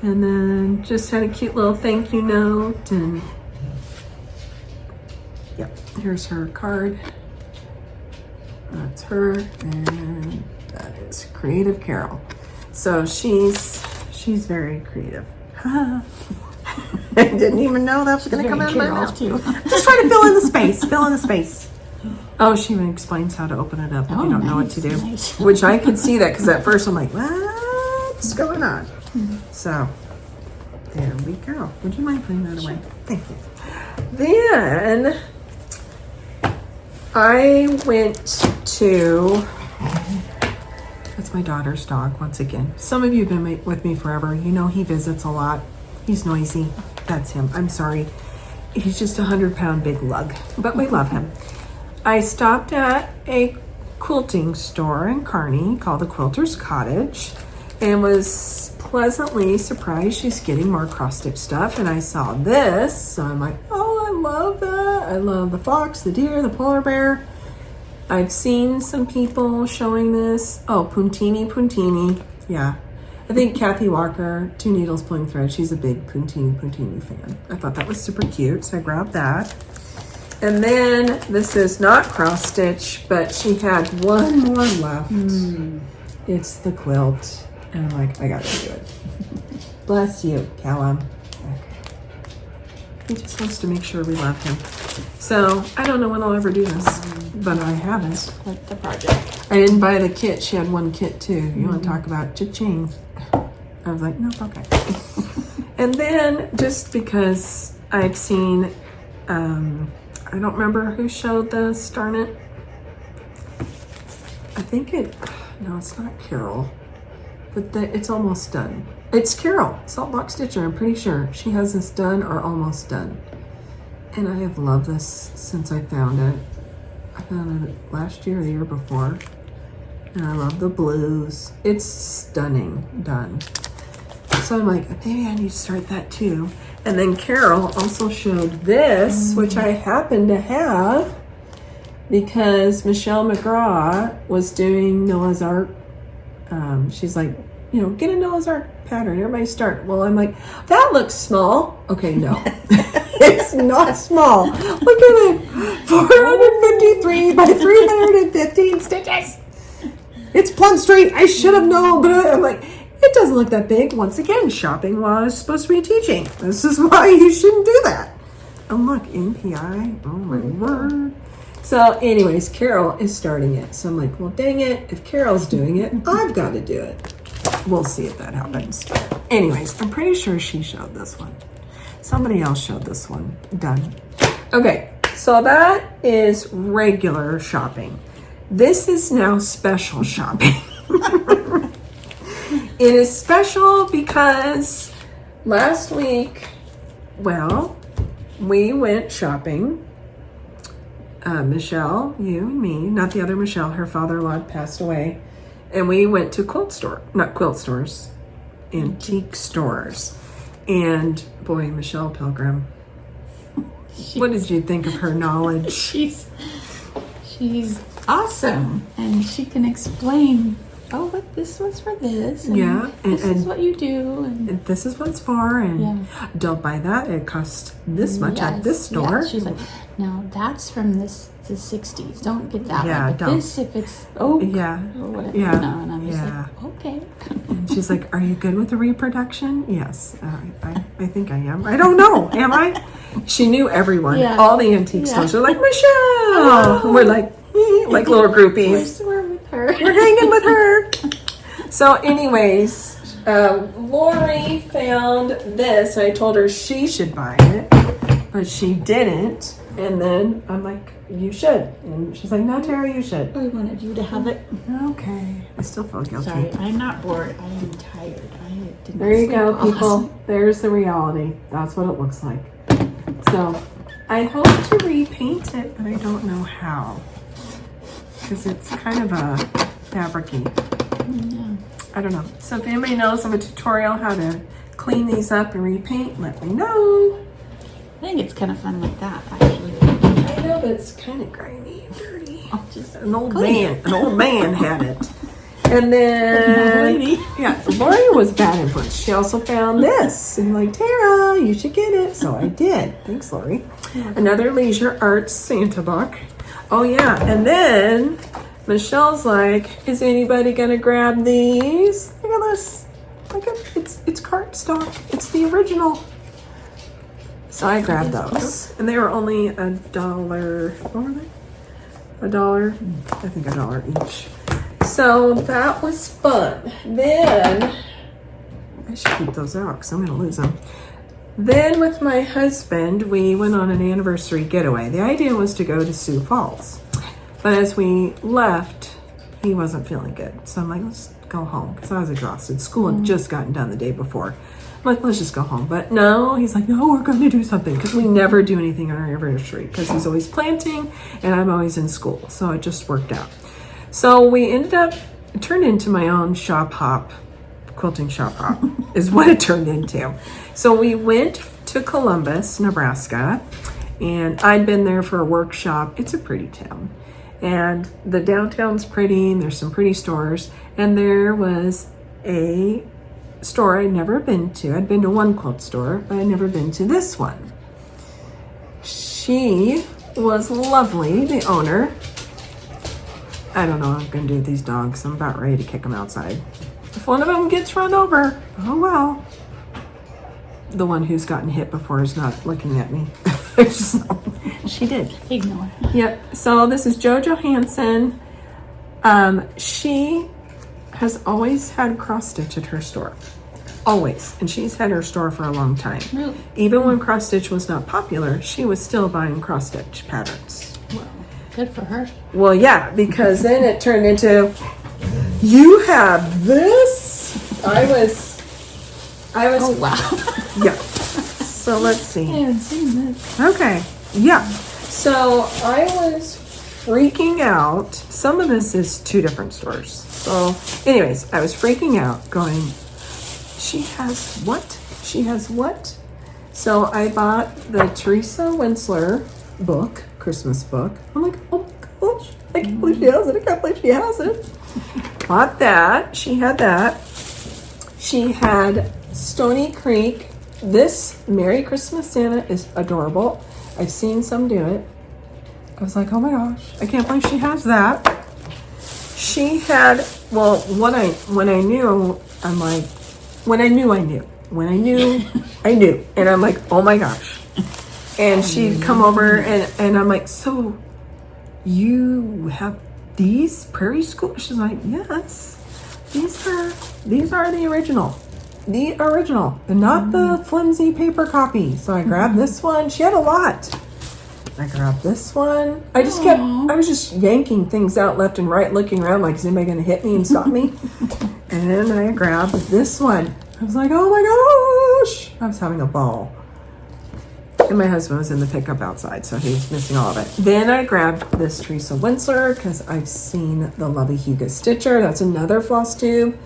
And then just had a cute little thank you note, and yep, here's her card. That's her, and that is Creative Carol. So she's very creative. I didn't even know that was going to come out of my mouth. Just trying to fill in the space. Oh, she even explains how to open it up if you don't know what to do. Nice. Which I could see that, because at first I'm like, what's going on? So, there we go. Would you mind putting that away? Thank you. Then, I went to, that's my daughter's dog once again. Some of you have been with me forever. You know he visits a lot. He's noisy. That's him. I'm sorry. he's just 100-pound big lug, but we love him. I stopped at a quilting store in Kearney called the Quilter's Cottage and was pleasantly surprised she's getting more cross-stitch stuff. And I saw this, so I'm like, oh, I love that. I love the fox, the deer, the polar bear. I've seen some people showing this. Oh, Puntini. Yeah. I think Kathy Walker, Two Needles Pulling Thread, she's a big Puntini fan. I thought that was super cute, so I grabbed that. And then this is not cross stitch, but she had one more left. It's the quilt. And I'm like, I gotta do it. Bless you, Callum. Okay. He just wants to make sure we love him. So I don't know when I'll ever do this, but I haven't. Like the project. I didn't buy the kit. She had one kit too. You want to talk about cha-ching? I was like, nope, okay. And then just because I've seen, I don't remember who showed this, darn it. I think no, it's not Carol, but it's almost done. It's Carol, Saltbox Stitcher, I'm pretty sure. She has this done or almost done. And I have loved this since I found it. I found it last year or the year before. And I love the blues. It's stunning done. So I'm like, maybe I need to start that too. And then Carol also showed this, which I happen to have because Michelle McGraw was doing Noah's Ark. She's like, you know, get a Noah's Ark pattern. Everybody start. Well, I'm like, that looks small. Okay, no. It's not small. Look at it. 453 by 315 stitches. It's plumb straight. I should have known, but I'm like, it doesn't look that big. Once again, shopping while I was supposed to be teaching. This is why you shouldn't do that. Oh, look, NPI. Oh, my word. So, anyways, Carol is starting it. So I'm like, well, dang it. If Carol's doing it, I've got to do it. We'll see if that happens. Anyways, I'm pretty sure she showed this one. Somebody else showed this one. Done. Okay, so that is regular shopping. This is now special shopping. It is special because last week, well, we went shopping. Michelle, you and me, not the other Michelle, her father-in-law passed away. And we went to antique stores. And boy, Michelle Pilgrim, what did you think of her knowledge? She's awesome, and she can explain. Oh, but this was for this. And yeah, this is what you do, and this is what it's for. And don't buy that; it costs this much at this store. Yeah. She's like, no, that's from the 60s. Don't get that one. But don't. This, if it's oak, or whatever. Yeah, no, and I'm just like, okay. And she's like, "Are you good with the reproduction?" Yes, I think I am. I don't know. Am I? She knew everyone. Yeah. All the antique stores are like, Michelle. We're like little groupies. We're with her. We're hanging with her. So, anyways, Lori found this. I told her she should buy it, but she didn't. And then I'm like, you should. And she's like, no, Tara, you should. I wanted you to have it. Okay. I still feel guilty. Sorry, I'm not bored. I am tired. There you go, people. There's the reality. That's what it looks like. So, I hope to repaint it, but I don't know how. Because it's kind of a fabric-y. Yeah. I don't know. So if anybody knows of a tutorial how to clean these up and repaint, let me know. I think it's kind of fun like that, actually. I know, but it's kind of grimy and dirty. Oh, just An old man had it. And then, yeah, Lori was bad influence. She also found this. And like, Tara, you should get it. So I did. Thanks, Lori. Another Leisure Arts Santa book. Oh, yeah. And then Michelle's like, is anybody going to grab these? Look at this. Look at it's cardstock. It's the original. So I grabbed those. And they were only $1. What were they? $1? I think $1 each. So that was fun. Then, I should keep those out because I'm going to lose them. Then with my husband, we went on an anniversary getaway. The idea was to go to Sioux Falls. But as we left, he wasn't feeling good. So I'm like, let's go home because I was exhausted. School had just gotten done the day before. I'm like, let's just go home. But no, he's like, no, we're going to do something, because we never do anything on our anniversary because he's always planting and I'm always in school. So it just worked out. So we ended up, it turned into my own shop hop, quilting shop hop is what it turned into. So we went to Columbus, Nebraska, and I'd been there for a workshop. It's a pretty town. And the downtown's pretty, and there's some pretty stores. And there was a store I'd never been to. I'd been to one quilt store, but I'd never been to this one. She was lovely, the owner. I don't know what I'm gonna do with these dogs. I'm about ready to kick them outside. If one of them gets run over, oh well. The one who's gotten hit before is not looking at me. So, she did. Ignore. Yep. So this is Jo Johansson. She has always had cross stitch at her store. Always. And she's had her store for a long time. Really? Even when cross stitch was not popular, she was still buying cross stitch patterns. Well, good for her. Well, yeah, because then it turned into, you have this. I was. Oh, wow. Yeah. So let's see. I haven't seen this. Okay. Yeah. So I was freaking out. Some of this is two different stores. So anyways, I was freaking out going, she has what? She has what? So I bought the Teresa Winsler book, Christmas book. I'm like, oh my gosh, I can't believe she has it. I can't believe she has it. Bought that. She had that. She had Stony Creek. This Merry Christmas Santa is adorable. I've seen some do it. I was like, oh my gosh, I can't believe she has that. She had, well, when I knew, I'm like, when I knew, I knew. When I knew, I knew. And I'm like, oh my gosh. And she'd come over and I'm like, so you have these Prairie School? She's like, yes, these are the original. The original, and not the flimsy paper copy. So I grabbed this one. She had a lot. I grabbed this one. I was just yanking things out left and right, looking around like, is anybody going to hit me and stop me? And then I grabbed this one. I was like, oh my gosh. I was having a ball. And my husband was in the pickup outside, so he was missing all of it. Then I grabbed this Teresa Winsler because I've seen the Lovey Huga Stitcher. That's another Flosstube.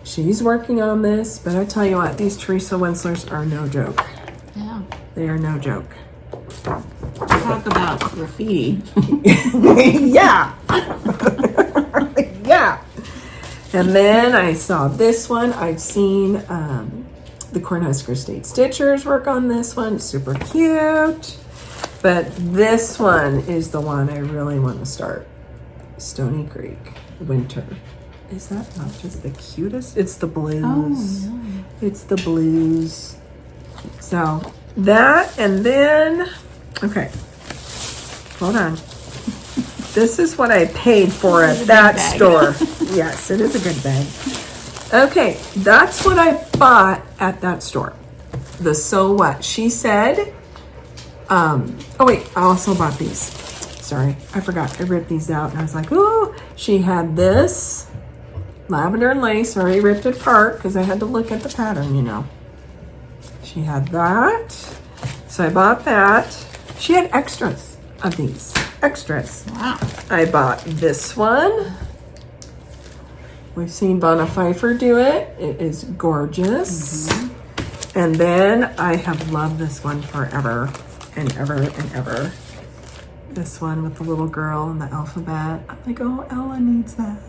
She's working on this, but I tell you what, these Teresa Winslers are no joke. Yeah. They are no joke. Talk about graffiti. Yeah. Yeah. And then I saw this one. I've seen the Cornhusker State Stitchers work on this one. Super cute. But this one is the one I really want to start. Stony Creek Winter. Is that not just the cutest? It's the blues. Oh, no. It's the blues. So that, and then, okay, hold on. This is what I paid for at that store. Yes, it is a good bag. Okay, that's what I bought at that store. The So What. She said, oh wait, I also bought these. Sorry, I forgot. I ripped these out and I was like, ooh, she had this. Lavender and lace, already ripped it apart because I had to look at the pattern, you know. She had that. So I bought that. She had extras of these. Extras. Wow. I bought this one. We've seen Bona Pfeiffer do it. It is gorgeous. Mm-hmm. And then I have loved this one forever and ever and ever. This one with the little girl and the alphabet. I'm like, oh, Ella needs that.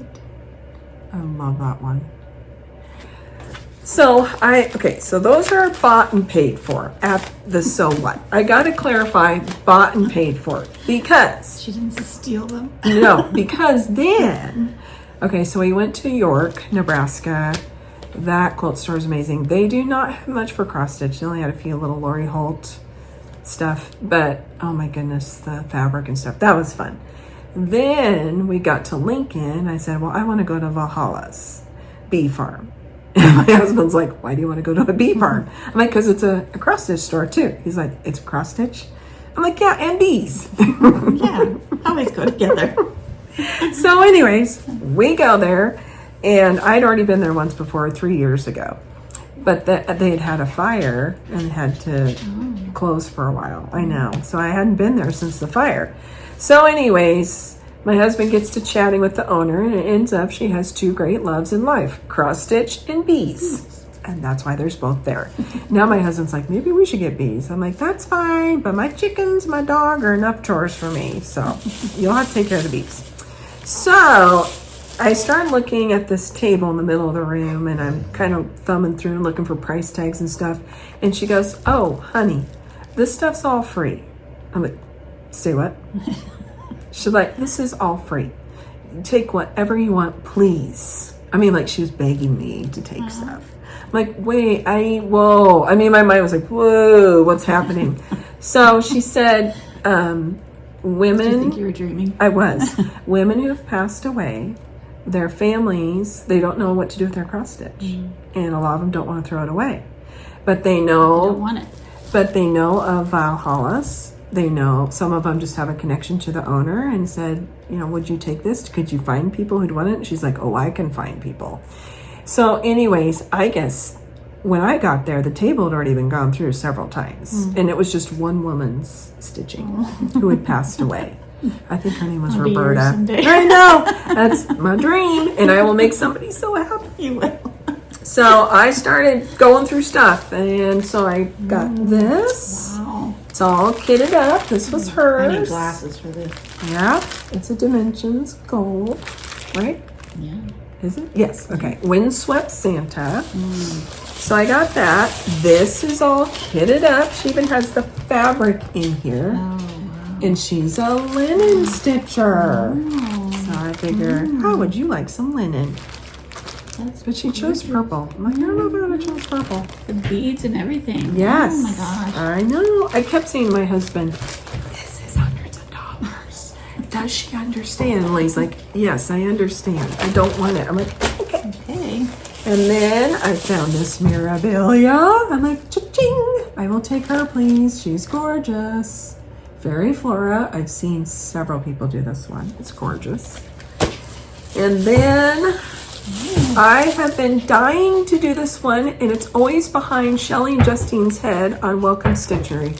I love that one. So so those are bought and paid for at the So What. I got to clarify bought and paid for because She didn't steal them. no, because then, okay, so we went to York, Nebraska. That quilt store is amazing. They do not have much for cross stitch. They only had a few little Lori Holt stuff, but oh my goodness, the fabric and stuff, that was fun. Then we got to Lincoln. I said, well, I want to go to Valhalla's bee farm. And my husband's like, why do you want to go to a bee farm? I'm like, because it's a cross stitch store too. He's like, it's a cross stitch? I'm like, yeah, and bees. Yeah, always go together. So anyways, we go there, and I'd already been there once before 3 years ago. but they had a fire and had to close for a while. I know. So I hadn't been there since the fire. So anyways, my husband gets to chatting with the owner, and it ends up she has 2 great loves in life, cross stitch and bees. And that's why there's both there. Now my husband's like, maybe we should get bees. I'm like, that's fine, but my chickens, my dog are enough chores for me. So you'll have to take care of the bees. So I start looking at this table in the middle of the room, and I'm kind of thumbing through and looking for price tags and stuff. And she goes, oh, honey, this stuff's all free. I'm like, say what? She's like, this is all free. Take whatever you want, please. I mean, like, she was begging me to take stuff. I'm like, wait, whoa. I mean, my mind was like, whoa, what's happening? So she said, women. Did you think you were dreaming? I was. Women who have passed away, their families, they don't know what to do with their cross stitch. And a lot of them don't want to throw it away. But they know. They don't want it. But they know of Valhalla's. They know, some of them just have a connection to the owner and said, you know, would you take this? Could you find people who'd want it? And she's like, oh, I can find people. So anyways, I guess when I got there, the table had already been gone through several times. And it was just one woman's stitching who had passed away. I think her name was I'll be yours Roberta. someday. I know. That's my dream. And I will make somebody so happy. You will. So I started going through stuff. And so I got this. Wow. It's all kitted up. This was hers. I need glasses for this. Yeah, it's a Dimensions gold, right? Yeah. Is it? Yes. Okay. Windswept Santa. So I got that. This is all kitted up. She even has the fabric in here. Oh, wow. And she's a linen stitcher. Oh. So I figure, how would you like some linen? That's But she chose purple. I'm like, I don't know if I would have chose purple. the beads and everything. Yes. Oh my gosh. I know. I kept saying to my husband, this is hundreds of dollars. Does she understand? And Lay's like, yes, I understand. I don't want it. I'm like, okay. Okay. And then I found this Mirabilia. I'm like, cha-ching. I will take her, please. She's gorgeous. Fairy Flora. I've seen several people do this one. It's gorgeous. And then I have been dying to do this one, and it's always behind Shelly and Justine's head on Welcome Stitchery.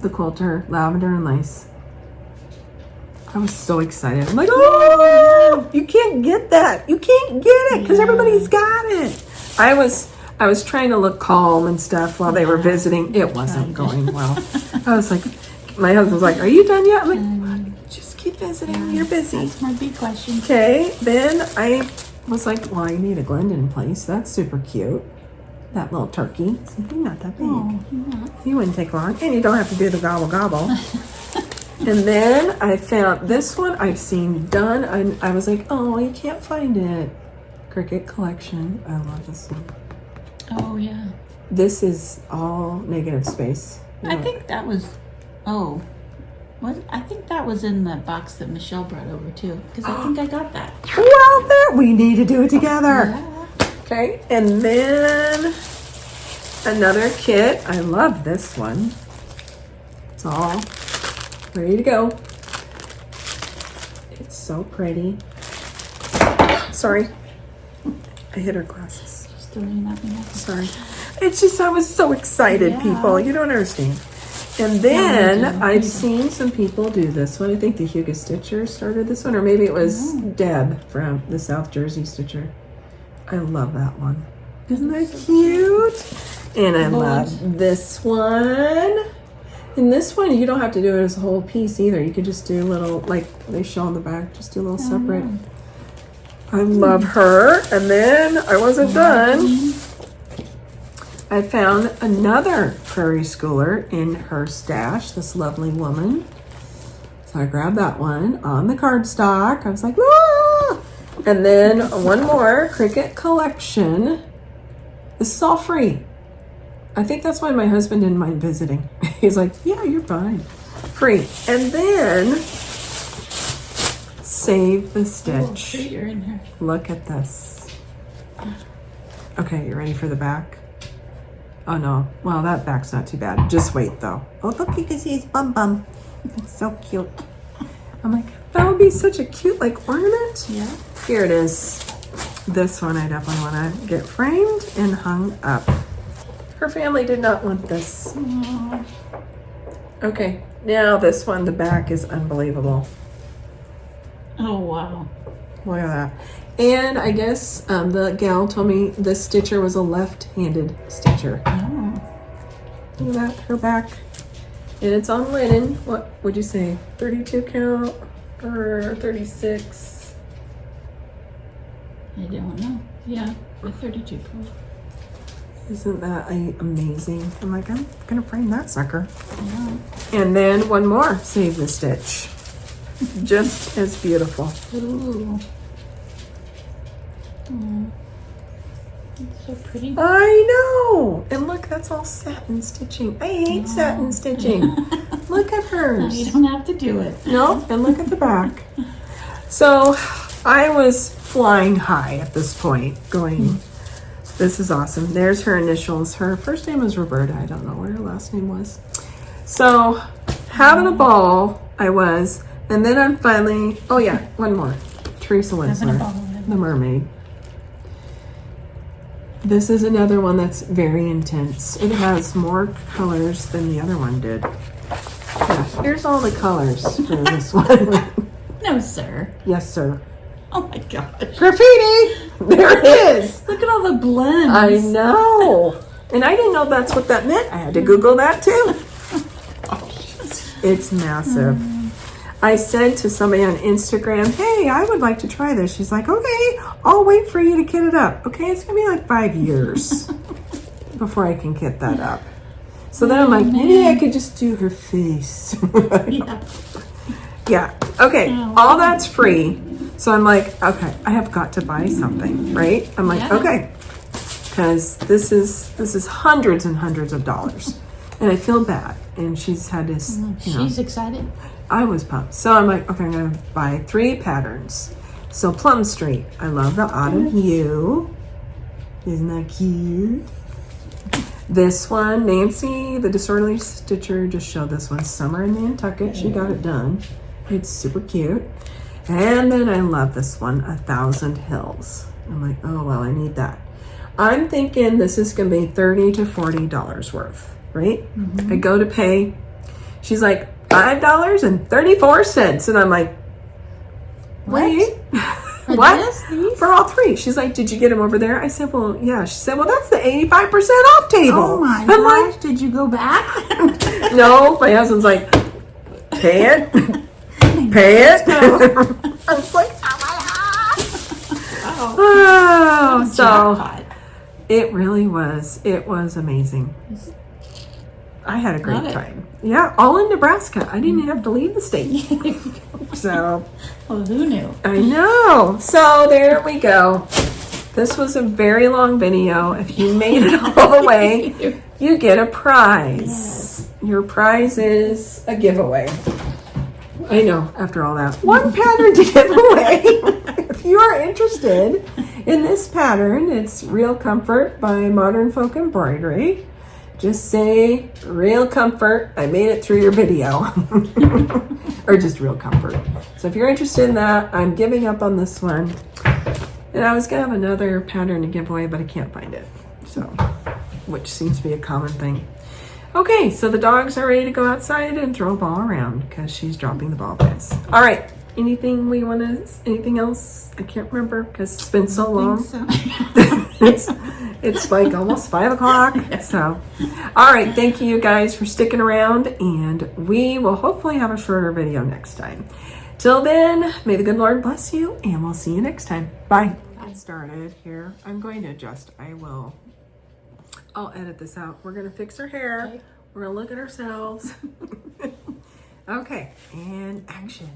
The quilter, lavender and lace. I was so excited. I'm like, oh, you can't get that. You can't get it because everybody's got it. I was trying to look calm and stuff while they were visiting. It wasn't going well. I was like, my husband was like, are you done yet? I'm like, just keep visiting. You're busy. That's my big question. Okay, then I was like, well, I need a Glendon place. That's super cute. That little turkey. So you're not that big. Oh, yeah. You wouldn't take long. And you don't have to do the gobble gobble. And then I found this one I've seen done. And I was like, oh, you can't find it. Cricket Collection. I love this one. Oh, yeah. This is all negative space. You I know, think that was, I think that was in the box that Michelle brought over too, because I think I got that. well, there, we need to do it together. Yeah. Okay, and then another kit. I love this one. It's all ready to go. It's so pretty. Sorry, I hit her glasses. She's still doing that thing. Sorry. It's just, I was so excited, Yeah. people. You don't understand. And then Yeah, me too. I've seen some people do this one. I think the Hugo Stitcher started this one, or maybe it was Deb from the South Jersey Stitcher. I love that one. Isn't that cute? And I love this one. And this one, you don't have to do it as a whole piece either. You could just do little, like they show on the back, just do a little separate. I love her. And then I wasn't done. I found another Prairie Schooler in her stash, this lovely woman. So I grabbed that one on the cardstock. I was like, ah! And then one more Cricket Collection. This is all free. I think that's why my husband didn't mind visiting. He's like, yeah, you're fine. Free. And then Save the Stitch. Oh, you're in her. Look at this. Okay, you ready for the back? Oh no, well that back's not too bad. Just wait though. Oh look, you can see his bum bum. It's so cute. I'm like, that would be such a cute like ornament. Yeah. Here it is. this one I definitely want to get framed and hung up. Her family did not want this. Aw. Okay, now this one, the back is unbelievable. Oh, wow. Look at that. And I guess the gal told me this stitcher was a left-handed stitcher. Oh. Look at that, her back. And it's on linen. What would you say? 32 count or 36? I don't know. Yeah, the 32 count. Isn't that amazing? I'm like, I'm gonna frame that sucker. Yeah. And then one more, save the stitch. Just as beautiful. Ooh. Oh. It's so pretty. I know. And look, that's all satin stitching. I hate satin stitching. Look at You hers. don't have to do it. No, and look at the back. So I was flying high at this point, going, this is awesome. There's her initials. Her first name was Roberta. I don't know what her last name was. So having a ball, I was. And then I'm finally, oh yeah, one more. Teresa Winsler, the mermaid. This is another one that's very intense. It has more colors than the other one did. Yeah, here's all the colors for this one. No, sir. Yes, sir. Oh my gosh. Graffiti! There it is! Look at all the blends. I know. And I didn't know that's what that meant. I had to Google that too. It's massive. I said to somebody on Instagram, hey, I would like to try this. She's like, okay, I'll wait for you to kit it up. Okay, it's gonna be like 5 years before I can kit that up. So then I'm like, maybe I could just do her face. Yeah. Yeah, okay, all that's free. So I'm like, okay, I have got to buy something, right? I'm like, Yeah. okay, because this is hundreds and hundreds of dollars. And I feel bad. And she's had this, you know. She's excited. I was pumped. So I'm like, okay, I'm gonna buy 3 patterns. So Plum Street, I love the Autumn Hue. Isn't that cute? This one, Nancy, the Disorderly Stitcher, just showed this one, Summer in Nantucket. She got it done. It's super cute. And then I love this one, 1,000 Hills. I'm like, oh, well, I need that. I'm thinking this is gonna be $30 to $40 worth, right? I go to pay. She's like, $5.34. And I'm like, wait, what? For all 3. She's like, did you get them over there? I said, well, yeah. She said, well, that's the 85% off table. Oh my I'm gosh. like, Did you go back? no, my husband's like, pay it, pay it. I was like, oh my gosh. Oh, so Jackpot. it really was. It was amazing. I had a great Love it. time. Yeah, all in Nebraska. I didn't have to leave the state. So, Oh, who knew? I know. So there we go. This was a very long video. If you made it all the way, you get a prize. Your prize is a giveaway. I know, after all that. One pattern to give away. If you are interested in this pattern, it's Real Comfort by Modern Folk Embroidery. Just say Real Comfort. I made it through your video. Or just Real Comfort. So if you're interested in that, I'm giving up on this one. And I was going to have another pattern to give away, but I can't find it. So, which seems to be a common thing. Okay, so the dogs are ready to go outside and throw a ball around because she's dropping the ball pins. All right, anything else? I can't remember because it's been so long. It's like almost 5 o'clock. So, all right, thank you guys for sticking around, and we will hopefully have a shorter video next time. Till then, may the good Lord bless you, and we'll see you next time. Bye. Get started here. I'm going to adjust. I'll edit this out. We're going to fix her hair. Okay. We're going to look at ourselves. Okay, and action.